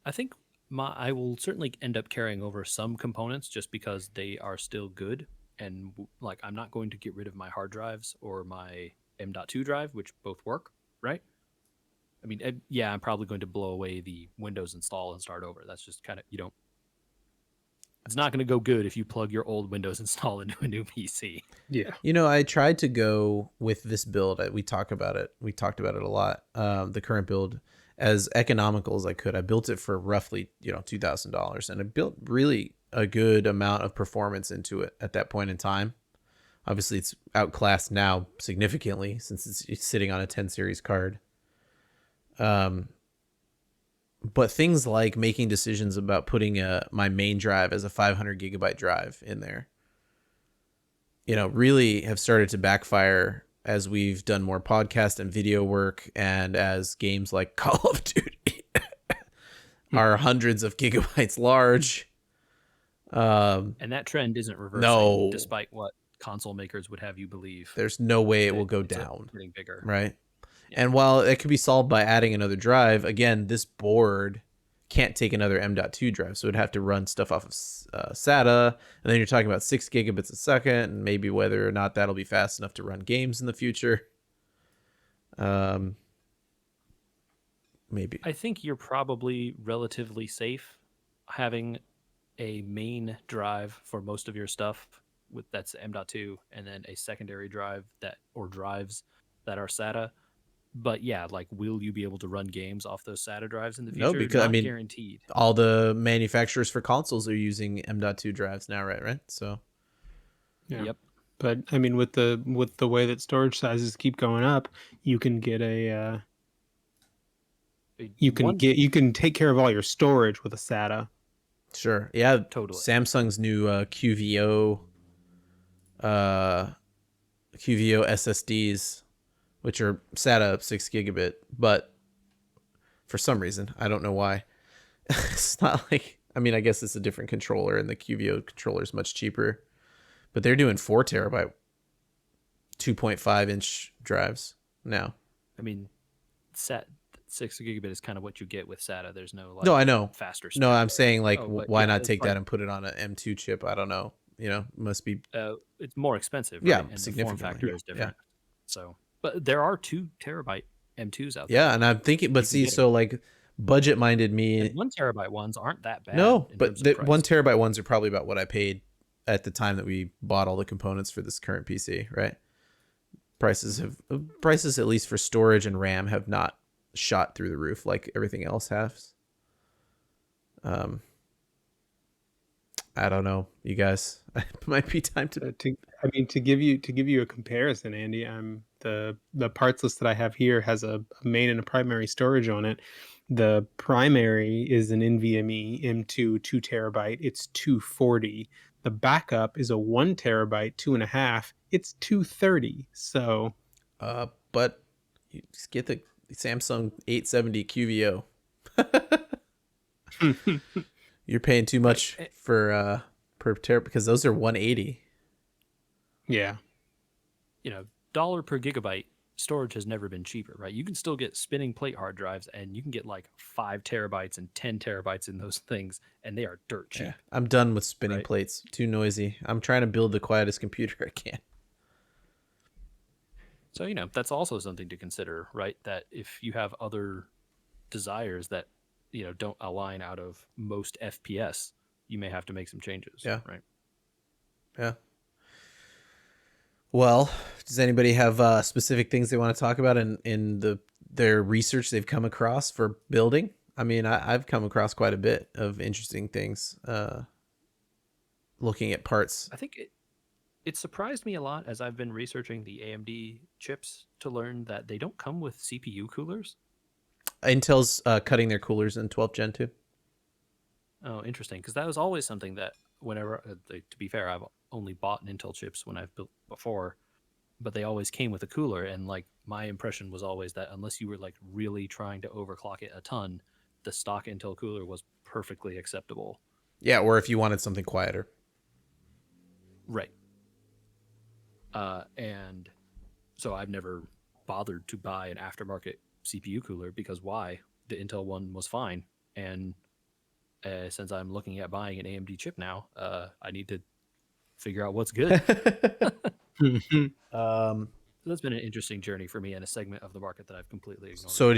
I think I will certainly end up carrying over some components just because they are still good, and like I'm not going to get rid of my hard drives or my M.2 drive, which both work, right? I mean, yeah, I'm probably going to blow away the Windows install and start over. That's just kind of, you don't. It's not going to go good if you plug your old Windows install into a new PC. Yeah. You know, I tried to go with this build. We talk about it. We talked about it a lot. The current build, as economical as I could. I built it for roughly, $2,000, and I built really a good amount of performance into it at that point in time. Obviously, it's outclassed now significantly since it's sitting on a 10 series card. But things like making decisions about putting my main drive as a 500 gigabyte drive in there, really have started to backfire as we've done more podcast and video work, and as games like Call of Duty are hundreds of gigabytes large. And that trend isn't reversing, No, despite what console makers would have you believe. there's no way it will go down. Getting bigger, right? Yeah. And while it could be solved by adding another drive, again, this board can't take another M.2 drive, so it'd have to run stuff off of SATA, and then you're talking about 6 gigabits a second, and maybe whether or not that'll be fast enough to run games in the future. Maybe. I think you're probably relatively safe having a main drive for most of your stuff that's M.2, and then a secondary drive or drives that are SATA. But yeah, like, will you be able to run games off those SATA drives in the future? No, because Not guaranteed. All the manufacturers for consoles are using M.2 drives now, right? So, yeah. Yep. But I mean, with the way that storage sizes keep going up, you can get you can take care of all your storage with a SATA. Sure. Yeah. Totally. Samsung's new QVO SSDs, which are SATA 6 gigabit, but for some reason, I don't know why. It's not like, I guess it's a different controller, and the QVO controller is much cheaper, but they're doing 4 terabyte, 2.5 inch drives now. I mean, 6 gigabit is kind of what you get with SATA. There's no no, I know faster. No, I'm saying why not take like, that and put it on an M.2 chip? I don't know. Must be. It's more expensive. Yeah, right? And significantly. The form factor is different. Yeah. So, but there are 2 terabyte M2s out there. Yeah, and I'm thinking, but see, so like budget-minded me, and 1 terabyte ones aren't that bad. No, but the 1 terabyte ones are probably about what I paid at the time that we bought all the components for this current PC, right? Prices, at least for storage and RAM, have not shot through the roof like everything else has. I don't know, you guys. It might be time to give you a comparison, Andy. The parts list that I have here has a main and a primary storage on it. The primary is an NVMe M2 2 terabyte. It's $240. The backup is a 1 terabyte 2.5. It's $230. So, but you just get the Samsung 870 QVO. You're paying too much for per terabyte, because those are 180. Yeah. Dollar per gigabyte storage has never been cheaper, right? You can still get spinning plate hard drives, and you can get like 5 terabytes and 10 terabytes in those things, and they are dirt cheap. Yeah, I'm done with spinning plates. Too noisy. I'm trying to build the quietest computer I can. So, that's also something to consider, right? That if you have other desires that, don't align out of most FPS, you may have to make some changes. Yeah. Right. Yeah. Well, does anybody have specific things they want to talk about in their research they've come across for building? I've come across quite a bit of interesting things looking at parts. I think it surprised me a lot as I've been researching the AMD chips to learn that they don't come with CPU coolers. Intel's cutting their coolers in 12th Gen 2. Oh, interesting. Because that was always something that whenever, to be fair, I've only bought Intel chips when I've built before. but they always came with a cooler. And like my impression was always that unless you were like really trying to overclock it a ton, the stock Intel cooler was perfectly acceptable. Yeah, or if you wanted something quieter. Right. And so I've never bothered to buy an aftermarket CPU cooler because why? The Intel one was fine. And since I'm looking at buying an AMD chip now, I need to figure out what's good. um, So that's been an interesting journey for me and a segment of the market that I've completely ignored. so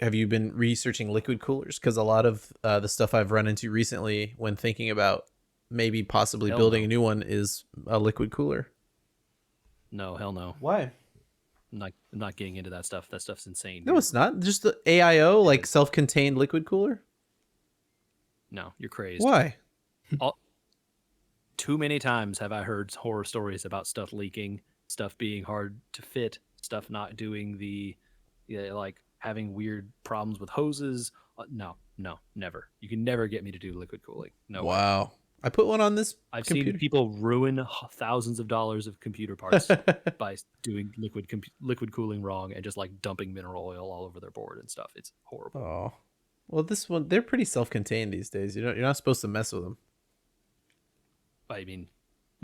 have you been researching liquid coolers? Because a lot of the stuff I've run into recently when thinking about maybe possibly Hell building no. a new one is a liquid cooler. No, hell no. Why? I'm not getting into that stuff. That stuff's insane. No, Dude. it's not. Just the AIO, like is. self-contained liquid cooler. No, you're crazed. Why? Too many times have I heard horror stories about stuff leaking, stuff being hard to fit, stuff not doing like having weird problems with hoses. No, never. You can never get me to do liquid cooling. No way. Wow. I put one on this I've computer. seen people ruin thousands of dollars of computer parts by doing liquid cooling wrong and just like dumping mineral oil all over their board and stuff. It's horrible. Oh. Well, this one, they're pretty self-contained these days. You're not supposed to mess with them. I mean,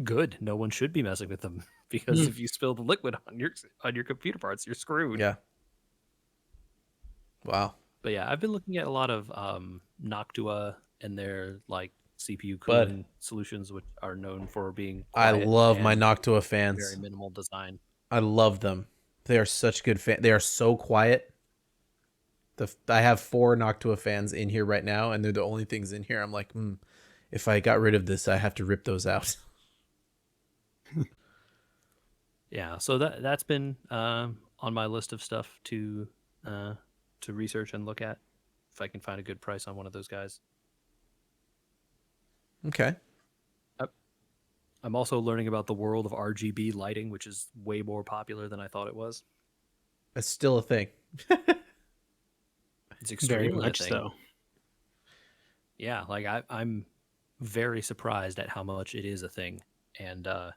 good. No one should be messing with them because if you spill the liquid on your computer parts, you're screwed. Yeah. Wow. But yeah, I've been looking at a lot of Noctua and their like CPU Bud. cooling solutions, which are known for being I quiet love my and Noctua very fans. minimal design. I love them. They are such good fans. They are so quiet. I have 4 Noctua fans in here right now, and they're the only things in here. I'm like, if I got rid of this, I have to rip those out. Yeah, so that's been on my list of stuff to research and look at if I can find a good price on one of those guys. Okay. I'm also learning about the world of RGB lighting, which is way more popular than I thought it was. It's still a thing. It's extremely Very much a thing. so. Yeah, like I'm very surprised at how much it is a thing, and I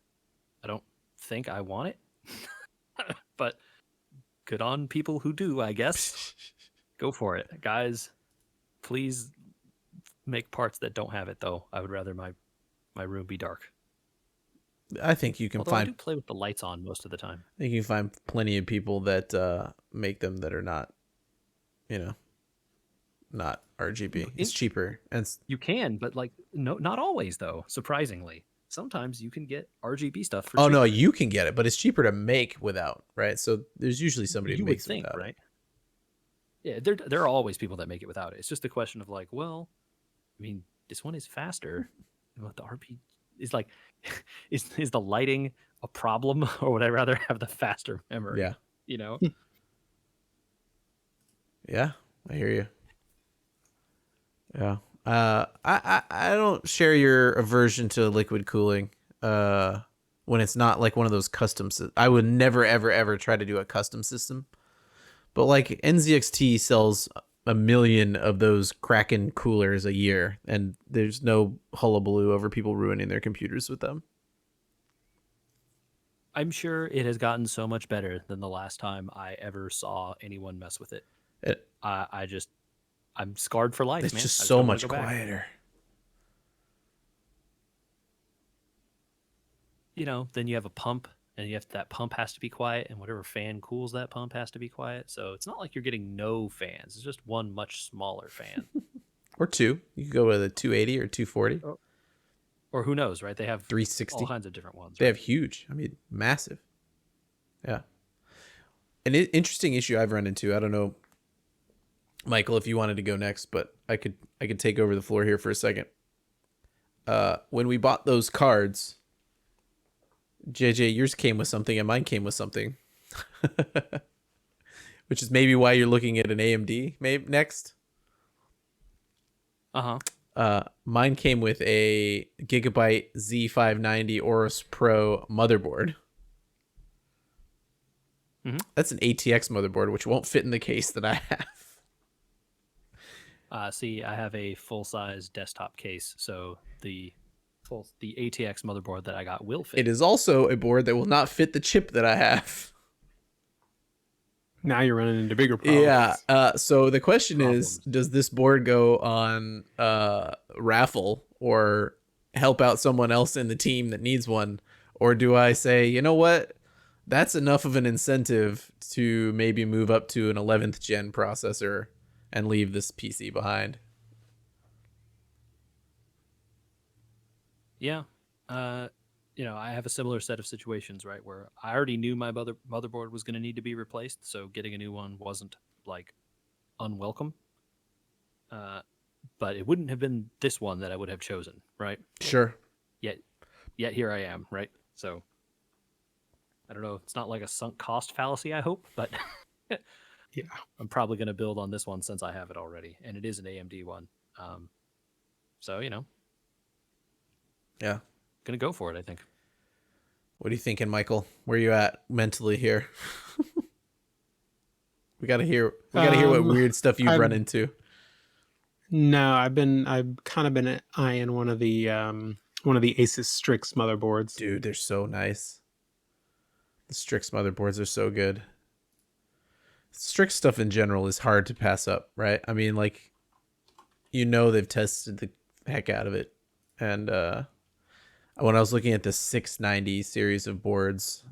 don't think I want it, but good on people who do, I guess. Go for it, guys. Please make parts that don't have it, though. I would rather my room be dark. I think you can Although I find. do play with the lights on most of the time. I think you can find plenty of people that make them that are not, not RGB. It's cheaper, and You can, but like no, not always though. Surprisingly, sometimes you can get RGB stuff for. oh cheaper. no, you can get it, but it's cheaper to make without, right? So there's usually somebody who You would makes it think, without. right? Yeah, there are always people that make it without it. It's just a question of like, well, I mean, this one is faster. But the RP is like, is the lighting a problem, or would I rather have the faster memory? Yeah. You know. Yeah, I hear you. Yeah. I don't share your aversion to liquid cooling. When it's not like one of those custom. I would never ever try to do a custom system. But like NZXT sells 1 million of those Kraken coolers a year, and there's no hullabaloo over people ruining their computers with them. I'm sure it has gotten so much better than the last time I ever saw anyone mess with it. I'm scarred for life, It's man. just I so don't wanna much go back. quieter. You know, then you have a pump, and that pump has to be quiet, and whatever fan cools that pump has to be quiet. So it's not like you're getting no fans. It's just one much smaller fan. Or 2. You could go with a 280 or 240. Or who knows, right? They have 360. all kinds of different ones. They Right? have huge. I mean, massive. Yeah. An interesting issue I've run into. I don't know, Michael, if you wanted to go next, but I could take over the floor here for a second. When we bought those cards, JJ, yours came with something and mine came with something. Which is maybe why you're looking at an AMD maybe next. Mine came with a Gigabyte Z590 Aorus Pro motherboard. Mm-hmm. That's an ATX motherboard, which won't fit in the case that I have. See, I have a full-size desktop case, so the Well, the ATX motherboard that I got will fit. It is also a board that will not fit the chip that I have. Now you're running into bigger problems. Yeah. So the question is, Problems. does this board go on raffle or help out someone else in the team that needs one? Or do I say, you know what? That's enough of an incentive to maybe move up to an 11th gen processor and leave this PC behind. Yeah. I have a similar set of situations, right, where I already knew my motherboard was going to need to be replaced, so getting a new one wasn't like unwelcome. But it wouldn't have been this one that I would have chosen, right? Sure. Yet here I am, right? So I don't know. It's not like a sunk cost fallacy, I hope, but Yeah. I'm probably going to build on this one since I have it already, and it is an AMD one. So Yeah. gonna go for it, I think. What are you thinking, Michael? Where are you at mentally here? We gotta hear what weird stuff you've run into. No, I've kind of been eyeing one of the Asus Strix motherboards. Dude, they're so nice. The Strix motherboards are so good. Strix stuff in general is hard to pass up, right? I mean, like, they've tested the heck out of it. And when I was looking at the 690 series of boards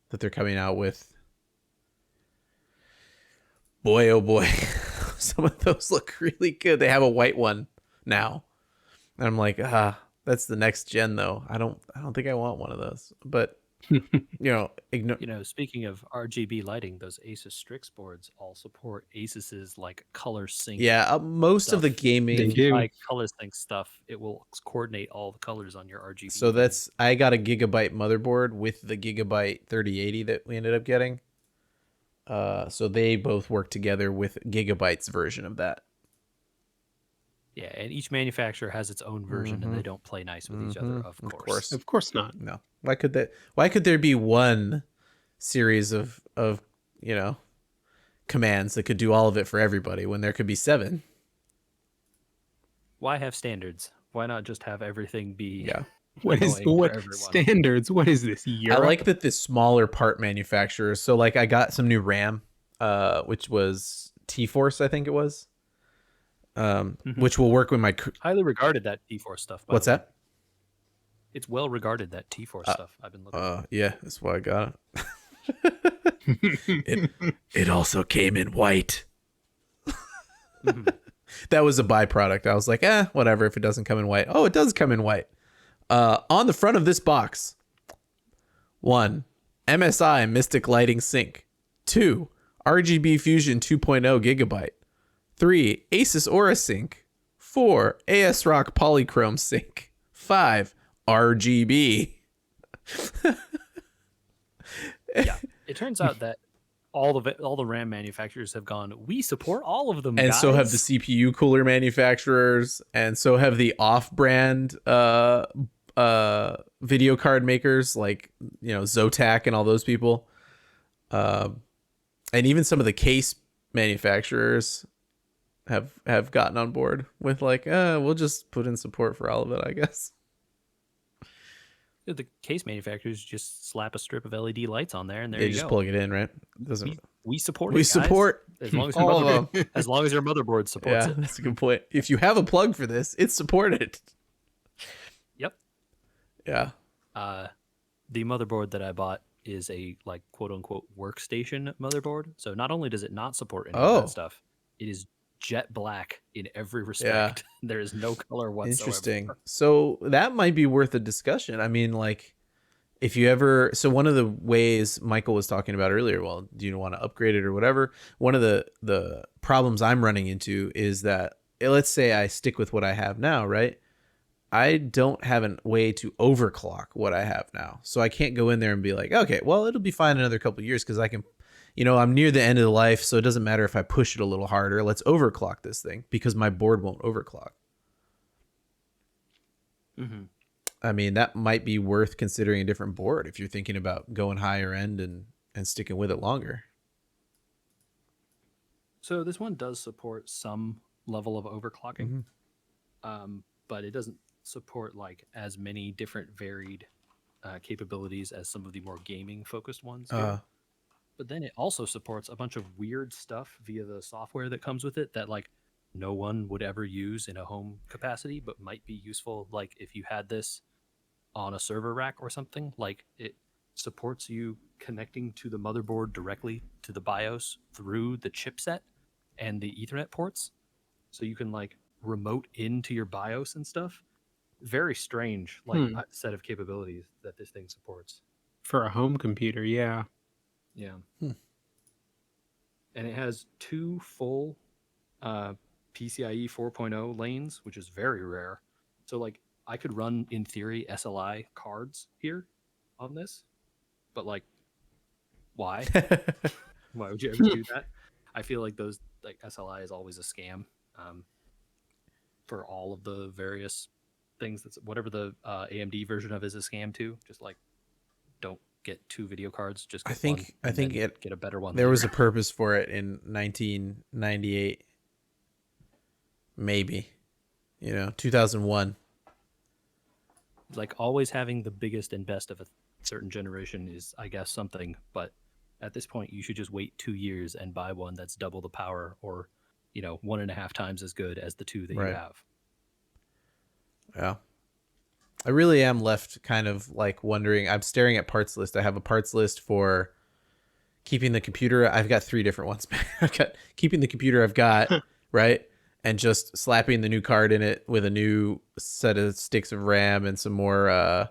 that they're coming out with, boy, oh boy, some of those look really good. They have a white one now. And I'm like, that's the next gen though. I don't think I want one of those. But Speaking of RGB lighting, those Asus Strix boards all support Asus's like color sync. Yeah, most of the gaming. They do. Like color sync stuff, it will coordinate all the colors on your RGB. So I got a Gigabyte motherboard with the Gigabyte 3080 that we ended up getting. So they both work together with Gigabyte's version of that. Yeah, and each manufacturer has its own version, and they don't play nice with each other, of course. Of course not. No. Why could there be one series of commands that could do all of it for everybody when there could be 7? Why have standards? Why not just have everything be What standards? What is this? Europe? I like that the smaller part manufacturers. So like I got some new RAM, which was T-Force, I think it was. Which will work with my highly regarded that T-Force stuff. What's that? It's well regarded, that T-Force stuff. I've been looking. Yeah, that's why I got it. It also came in white. That was a byproduct. I was like, whatever if it doesn't come in white. Oh, it does come in white. On the front of this box, 1, MSI Mystic Lighting Sync. 2, RGB Fusion 2.0 Gigabyte. 3, Asus Aura Sync. 4, ASRock Polychrome Sync. 5, RGB. Yeah, it turns out that all the RAM manufacturers have gone, we support all of them, and guys. So have the CPU cooler manufacturers, and so have the off-brand video card makers like Zotac and all those people, and even some of the case manufacturers have gotten on board with like, we'll just put in support for all of it, I guess. The case manufacturers just slap a strip of LED lights on there, and there you just go. plug it in, right? We support we it, guys. Support as long as all of them. As long as your motherboard supports it. That's a good point. If you have a plug for this, it's supported. Yep. Yeah. The motherboard that I bought is a like quote unquote workstation motherboard. So not only does it not support any of that stuff, it is jet black in every respect. Yeah. There is no color whatsoever. Interesting. So that might be worth a discussion. I mean, like, if you ever, so one of the ways Michael was talking about earlier, well, do you want to upgrade it or whatever? One of the problems I'm running into is that, let's say I stick with what I have now, right? I don't have a way to overclock what I have now. So I can't go in there and be like, okay, well, it'll be fine another couple of years because I can, I'm near the end of the life, so it doesn't matter if I push it a little harder. Let's overclock this thing because my board won't overclock. Mm-hmm. I mean, that might be worth considering a different board if you're thinking about going higher end and sticking with it longer. So this one does support some level of overclocking, but it doesn't support like as many different varied capabilities as some of the more gaming focused ones do. But then it also supports a bunch of weird stuff via the software that comes with it that like no one would ever use in a home capacity, but might be useful like if you had this on a server rack or something. Like it supports you connecting to the motherboard directly to the BIOS through the chipset and the Ethernet ports. So you can like remote into your BIOS and stuff. Very strange like set of capabilities that this thing supports. For a home computer, yeah. Yeah. And it has 2 full PCIe 4.0 lanes, which is very rare. So like I could run in theory SLI cards here on this, but like why? Why would you ever do that? I feel like those like SLI is always a scam for all of the various things. That's whatever the AMD version of is a scam too. Just like don't get 2 video cards. Just get one, I think get a better one. There later. was a purpose for it in 1998, maybe, 2001. Like always having the biggest and best of a certain generation is, I guess, something. But at this point, you should just wait 2 years and buy one that's double the power, or 1.5 times as good as the 2 that you have. Yeah. I really am left kind of like wondering. I'm staring at parts list. I have a parts list for keeping the computer. I've got 3 different ones. I've got keeping the computer I've got, right? And just slapping the new card in it with a new set of sticks of RAM and some more, a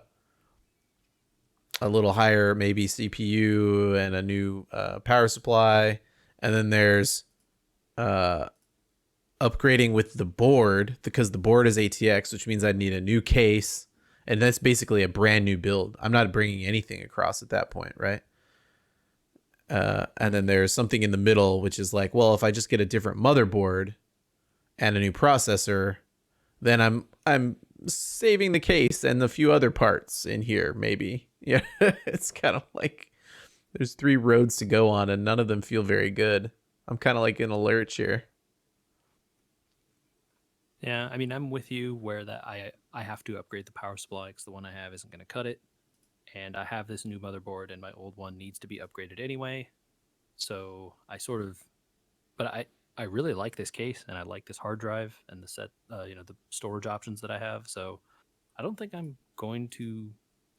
little higher maybe CPU and a new power supply. And then there's upgrading with the board, because the board is ATX, which means I'd need a new case. And that's basically a brand new build. I'm not bringing anything across at that point, right? And then there's something in the middle, which is like, well, if I just get a different motherboard and a new processor, then I'm saving the case and a few other parts in here, maybe. Yeah, it's kind of like there's 3 roads to go on, and none of them feel very good. I'm kind of like in a lurch here. Yeah, I mean, I'm with you where that I have to upgrade the power supply because the one I have isn't going to cut it. And I have this new motherboard, and my old one needs to be upgraded anyway. So I sort of, but I really like this case, and I like this hard drive and the set, the storage options that I have. So I don't think I'm going to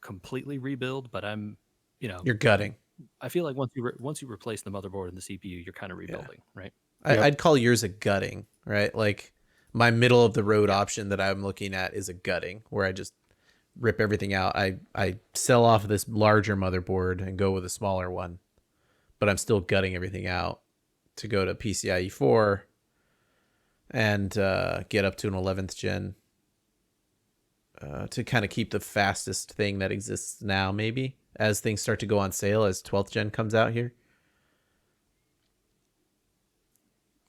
completely rebuild, but I'm, You're gutting. I feel like once you replace the motherboard and the CPU, you're kind of rebuilding, right? I'd call yours a gutting, right? Like my middle of the road option that I'm looking at is a gutting, where I just rip everything out. I sell off this larger motherboard and go with a smaller one, but I'm still gutting everything out to go to PCIe 4 and get up to an 11th gen to kind of keep the fastest thing that exists now, maybe, as things start to go on sale, as 12th gen comes out here.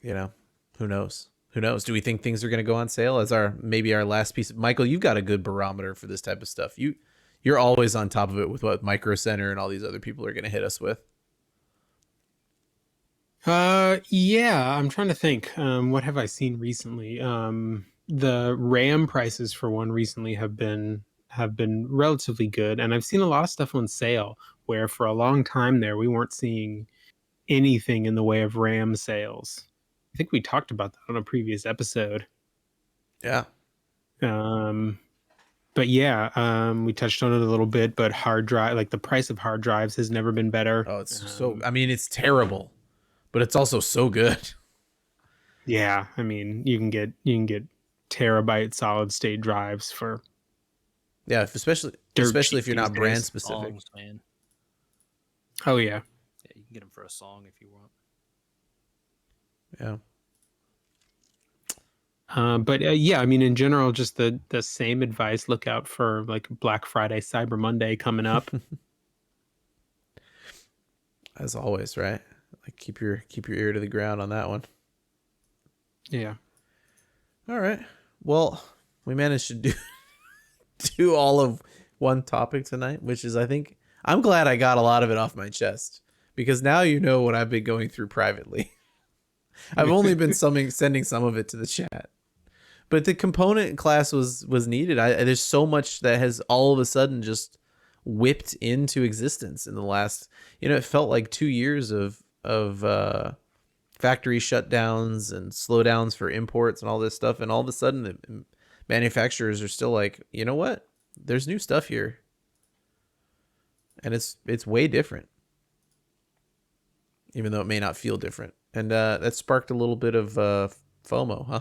Who knows? Who knows? Do we think things are going to go on sale as maybe our last piece? Michael, you've got a good barometer for this type of stuff. You're always on top of it with what Micro Center and all these other people are going to hit us with. Yeah, I'm trying to think. What have I seen recently? The RAM prices for one recently have been relatively good, and I've seen a lot of stuff on sale where for a long time there we weren't seeing anything in the way of RAM sales. I think we talked about that on a previous episode. Yeah. But yeah, we touched on it a little bit, but hard drive, like the price of hard drives has never been better. Oh, it's I mean, it's terrible, but it's also so good. Yeah. I mean, you can get terabyte solid state drives for. Yeah. Especially if you're not brand specific. Songs, man. Oh yeah. Yeah, you can get them for a song if you want. Yeah. But yeah, I mean, in general, just the same advice. Look out for like Black Friday, Cyber Monday coming up. As always, right? Like keep your ear to the ground on that one. Yeah. All right. Well, we managed to do all of one topic tonight, which is, I think, I'm glad I got a lot of it off my chest, because now you know what I've been going through privately. I've only been sending some of it to the chat, But the component class was needed. There's so much that has all of a sudden just whipped into existence in the last. It felt like 2 years of factory shutdowns and slowdowns for imports and all this stuff, and all of a sudden the manufacturers are still like, you know what? There's new stuff here, and it's way different, even though it may not feel different. And that sparked a little bit of FOMO, huh?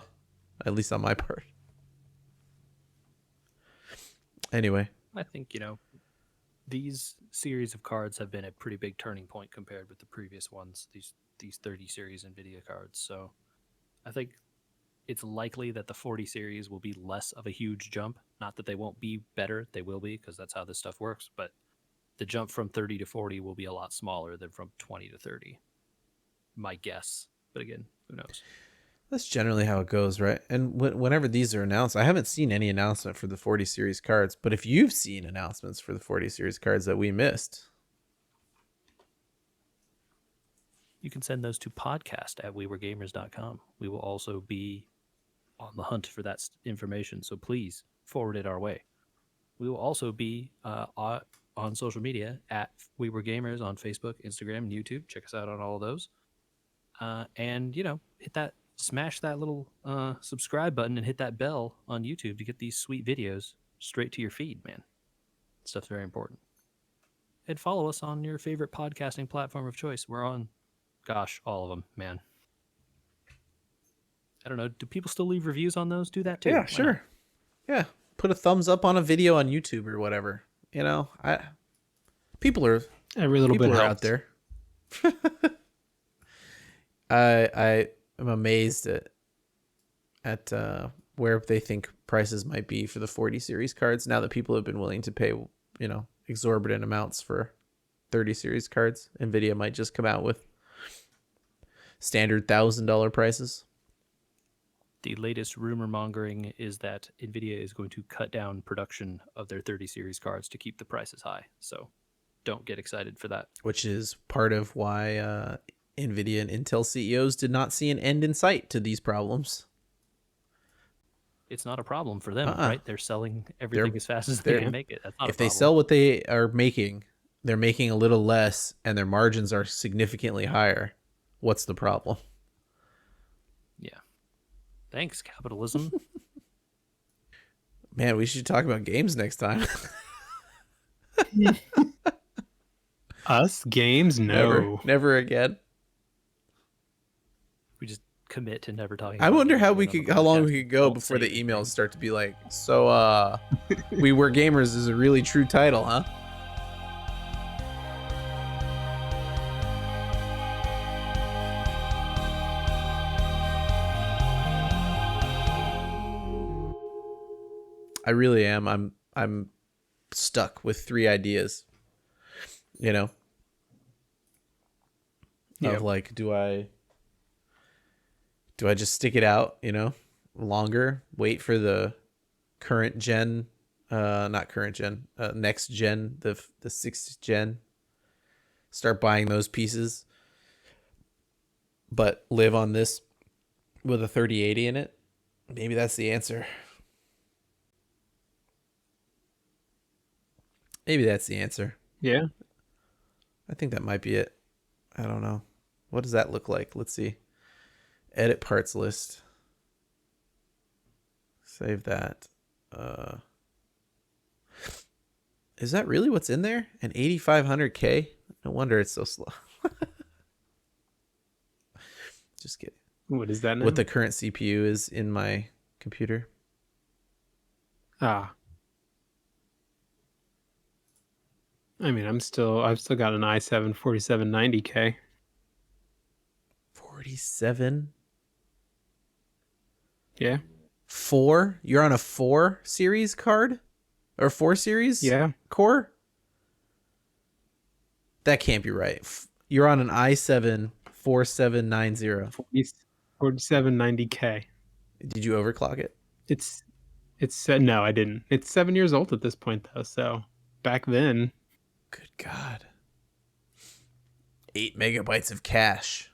At least on my part. Anyway. I think, these series of cards have been a pretty big turning point compared with the previous ones, these 30 series NVIDIA cards. So I think it's likely that the 40 series will be less of a huge jump. Not that they won't be better. They will be, because that's how this stuff works. But the jump from 30 to 40 will be a lot smaller than from 20 to 30. My guess. But again, who knows? That's generally how it goes, right? And whenever these are announced, I haven't seen any announcement for the 40 series cards, but if you've seen announcements for the 40 series cards that we missed, you can send those to podcast@wewergamers.com. We will also be on the hunt for that information, so please forward it our way. We will also be on social media at We Were Gamers on Facebook, Instagram, and YouTube. Check us out on all of those. And, smash that little subscribe button and hit that bell on YouTube to get these sweet videos straight to your feed, man. Stuff's very important. And follow us on your favorite podcasting platform of choice. We're on, all of them, man. I don't know. Do people still leave reviews on those? Do that too. Yeah, Why sure. not? Yeah. Put a thumbs up on a video on YouTube or whatever. People are Every little bit out helps. there. I am amazed at where they think prices might be for the 40 series cards now that people have been willing to pay, exorbitant amounts for 30 series cards. NVIDIA might just come out with standard $1,000 prices. The latest rumor mongering is that NVIDIA is going to cut down production of their 30 series cards to keep the prices high. So don't get excited for that. Which is part of why NVIDIA and Intel CEOs did not see an end in sight to these problems. It's not a problem for them, right? They're selling everything as fast as they're- they can make it. That's not a If they problem. sell what they are making, they're making a little less and their margins are significantly higher. What's the problem? Yeah. Thanks, capitalism. Man, we should talk about games next time. Us? Games? No. Never again. We just commit to never talking I about wonder games how again on the how long podcast. we could go Don't before say the anything. emails start to be like, so We Were Gamers is a really true title, huh? I really am. I'm stuck with 3 ideas. Yeah. Of like, do I just stick it out, longer, wait for the current gen, not current gen, next gen, the 6th gen, start buying those pieces, but live on this with a 3080 in it? Maybe that's the answer. Yeah. I think that might be it. I don't know. What does that look like? Let's see. Edit parts list. Save that. Is that really what's in there? An 8500K? No wonder it's so slow. Just kidding. What is that now? What the current CPU is in my computer. I mean, I've still got an i7 4790K. 47? Yeah. 4? You're on a 4 series card? Or 4 series? Yeah. Core? That can't be right. You're on an i7 4790. 4790K. Did you overclock it? It's no, I didn't. It's 7 years old at this point though, so back then. Good God. 8 megabytes of cache.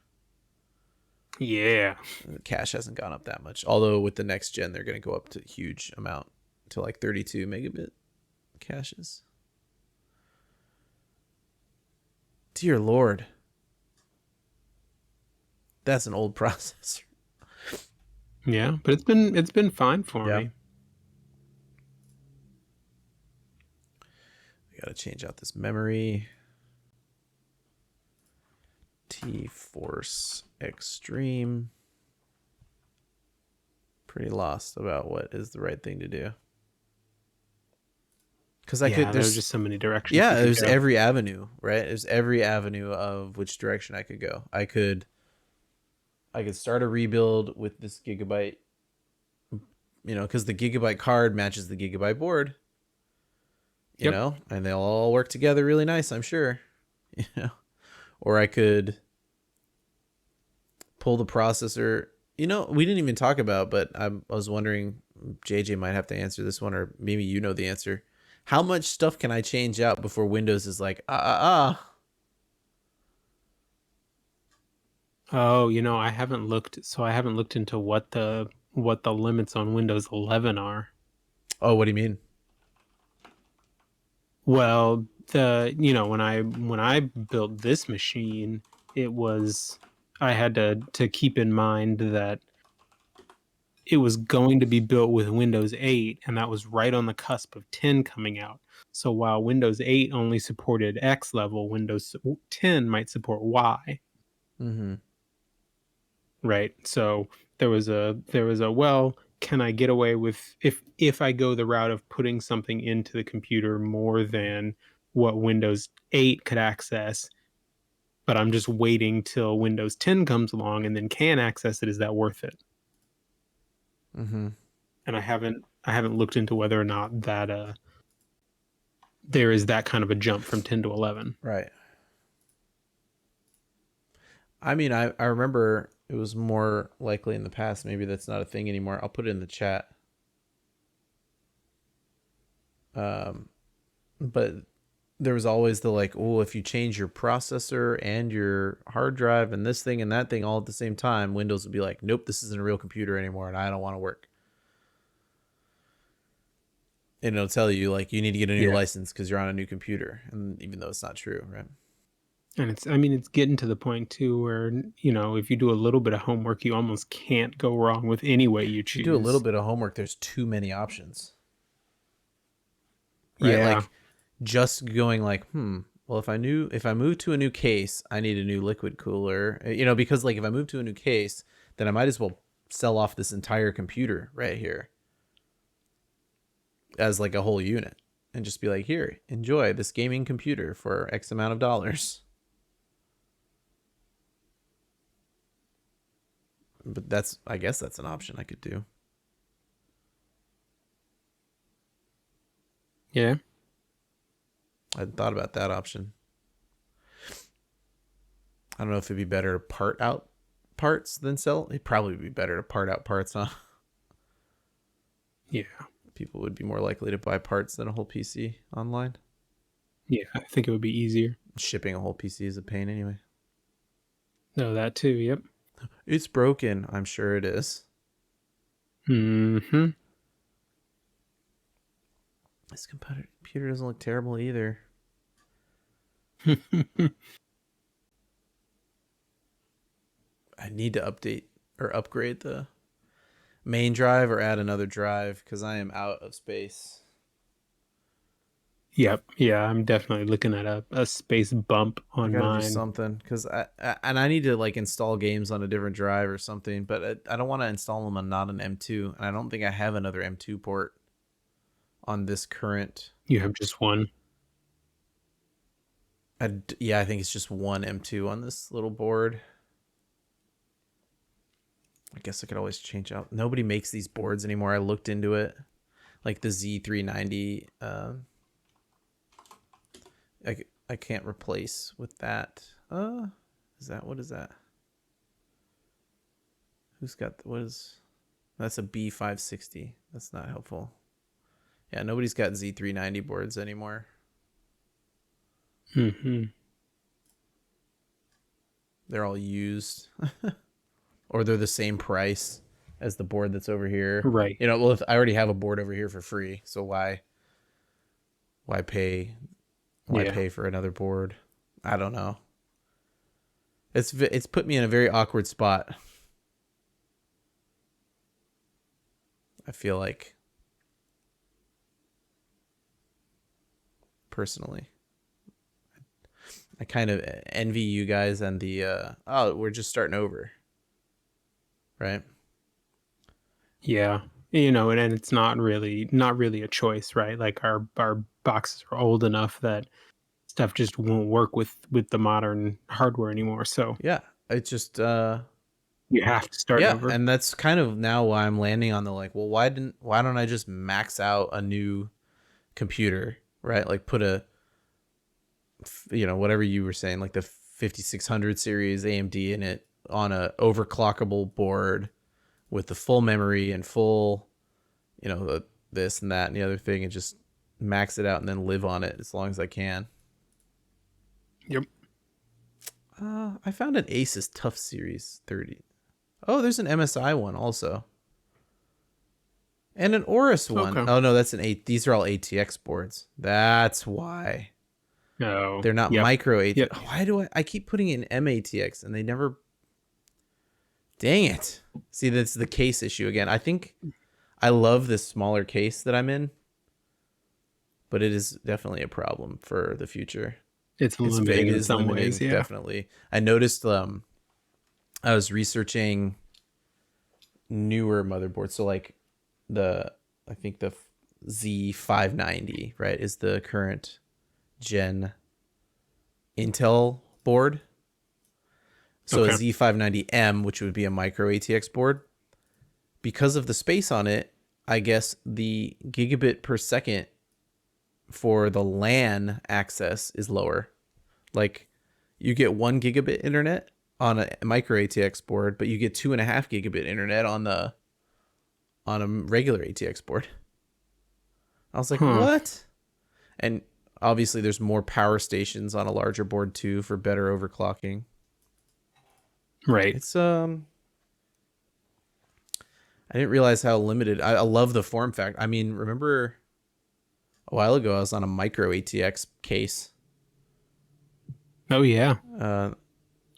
Yeah. The cache hasn't gone up that much. Although with the next gen, they're going to go up to a huge amount to like 32 megabit caches. Dear Lord. That's an old processor. Yeah, but it's been fine for Yeah. me. We got to change out this memory. T-Force Extreme. Pretty lost about what is the right thing to do. Because There's just so many directions. Yeah, you could there's go. every avenue, right? There's every avenue of which direction I could go. I could start a rebuild with this Gigabyte, because the Gigabyte card matches the Gigabyte board, Yep. and they'll all work together really nice, I'm sure. Or I could pull the processor. We didn't even talk about, but I was wondering, JJ might have to answer this one, or maybe you know the answer. How much stuff can I change out before Windows is like, Oh, I haven't looked. So I haven't looked into what the limits on Windows 11 are. Oh, what do you mean? Well, when I built this machine, I had to keep in mind that it was going to be built with Windows 8, and that was right on the cusp of 10 coming out. So while Windows 8 only supported X level, Windows 10 might support Y. Mm-hmm. Right? So there was a well, can I get away with, if I go the route of putting something into the computer more than what Windows 8 could access, but I'm just waiting till Windows 10 comes along and then can access it, is that worth it? Mm-hmm. And I haven't looked into whether or not that there is that kind of a jump from 10 to 11. Right. I mean, I remember it was more likely in the past. Maybe that's not a thing anymore. I'll put it in the chat. But there was always the like, oh, if you change your processor and your hard drive and this thing and that thing all at the same time, Windows would be like, nope, this isn't a real computer anymore, and I don't want to work. And it'll tell you like you need to get a new Yeah. license because you're on a new computer, and even though it's not true, right? And it's getting to the point too where, if you do a little bit of homework, you almost can't go wrong with any way you If you do a little choose. bit of homework, there's too many options, right? Yeah. Like just going like, well, if I move to a new case, I need a new liquid cooler, because like if I move to a new case, then I might as well sell off this entire computer right here as like a whole unit and just be like, here, enjoy this gaming computer for X amount of dollars. But I guess that's an option I could do. Yeah. I hadn't thought about that option. I don't know if it'd be better to part out parts than sell. It'd probably be better to part out parts, huh? Yeah. People would be more likely to buy parts than a whole PC online. Yeah. I think it would be easier. Shipping a whole PC is a pain anyway. No, that too. Yep. It's broken. I'm sure it is. Mm-hmm. This computer doesn't look terrible either. I need to update or upgrade the main drive or add another drive because I am out of space. Yep. Yeah, I'm definitely looking at a space bump I on gotta do mine. something because I need to like install games on a different drive or something, but I don't want to install them on not an M2, and I don't think I have another M2 port on this current. You have just one. Yeah, I think it's just one M2 on this little board. I guess I could always change out. Nobody makes these boards anymore. I looked into it, like the Z390. I can't replace with that. What is that? Who's got what is? That's a B560. That's not helpful. Yeah, nobody's got Z390 boards anymore. Mm-hmm. They're all used or they're the same price as the board that's over here. Right. You know, well, if I already have a board over here for free, so why pay Yeah. for another board? I don't know. It's put me in a very awkward spot. I feel like, personally, I kind of envy you guys and the we're just starting over, right? Yeah. You know, and it's not really a choice, right? Like our boxes are old enough that stuff just won't work with the modern hardware anymore. So Yeah, it's just you have to start yeah, over. and that's kind of now why I'm landing on the like, well, why don't I just max out a new computer, right? Like put a, you know, whatever you were saying, like the 5600 series AMD in it on a overclockable board with the full memory and full, you know, this and that and the other thing, and just max it out and then live on it as long as I can. Yep. I found an Asus Tough Series 30. Oh, there's an MSI one also. And an Aorus one. Okay. Oh no, that's an 8. These are all ATX boards. That's why. No. They're not Yep. micro ATX. Yep. Why do I keep putting in MATX and they never. Dang it. See, that's the case issue again. I think I love this smaller case that I'm in, but it is definitely a problem for the future. It's limiting It in is some limiting, ways, yeah. definitely. I noticed I was researching newer motherboards. So like I think the Z590, right, is the current gen Intel board. So Okay. a Z590M, which would be a micro ATX board, because of the space on it, I guess the gigabit per second for the LAN access is lower. Like you get 1 gigabit internet on a micro ATX board, but you get 2.5 gigabit internet on a regular ATX board. I was like, what? And obviously there's more power stations on a larger board too for better overclocking. Right. It's I didn't realize how limited. I love the form factor. I mean, remember a while ago I was on a micro ATX case. Oh yeah. The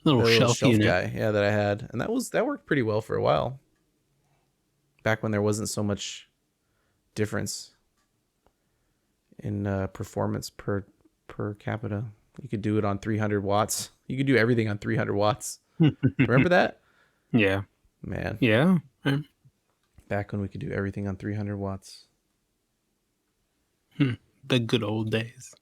Little shelf unit. guy, yeah, that I had, and that worked pretty well for a while. Back when there wasn't so much difference in performance per capita. You could do it on 300 watts. You could do everything on 300 watts. Remember that? Yeah. Man. Yeah. Back when we could do everything on 300 watts. The good old days.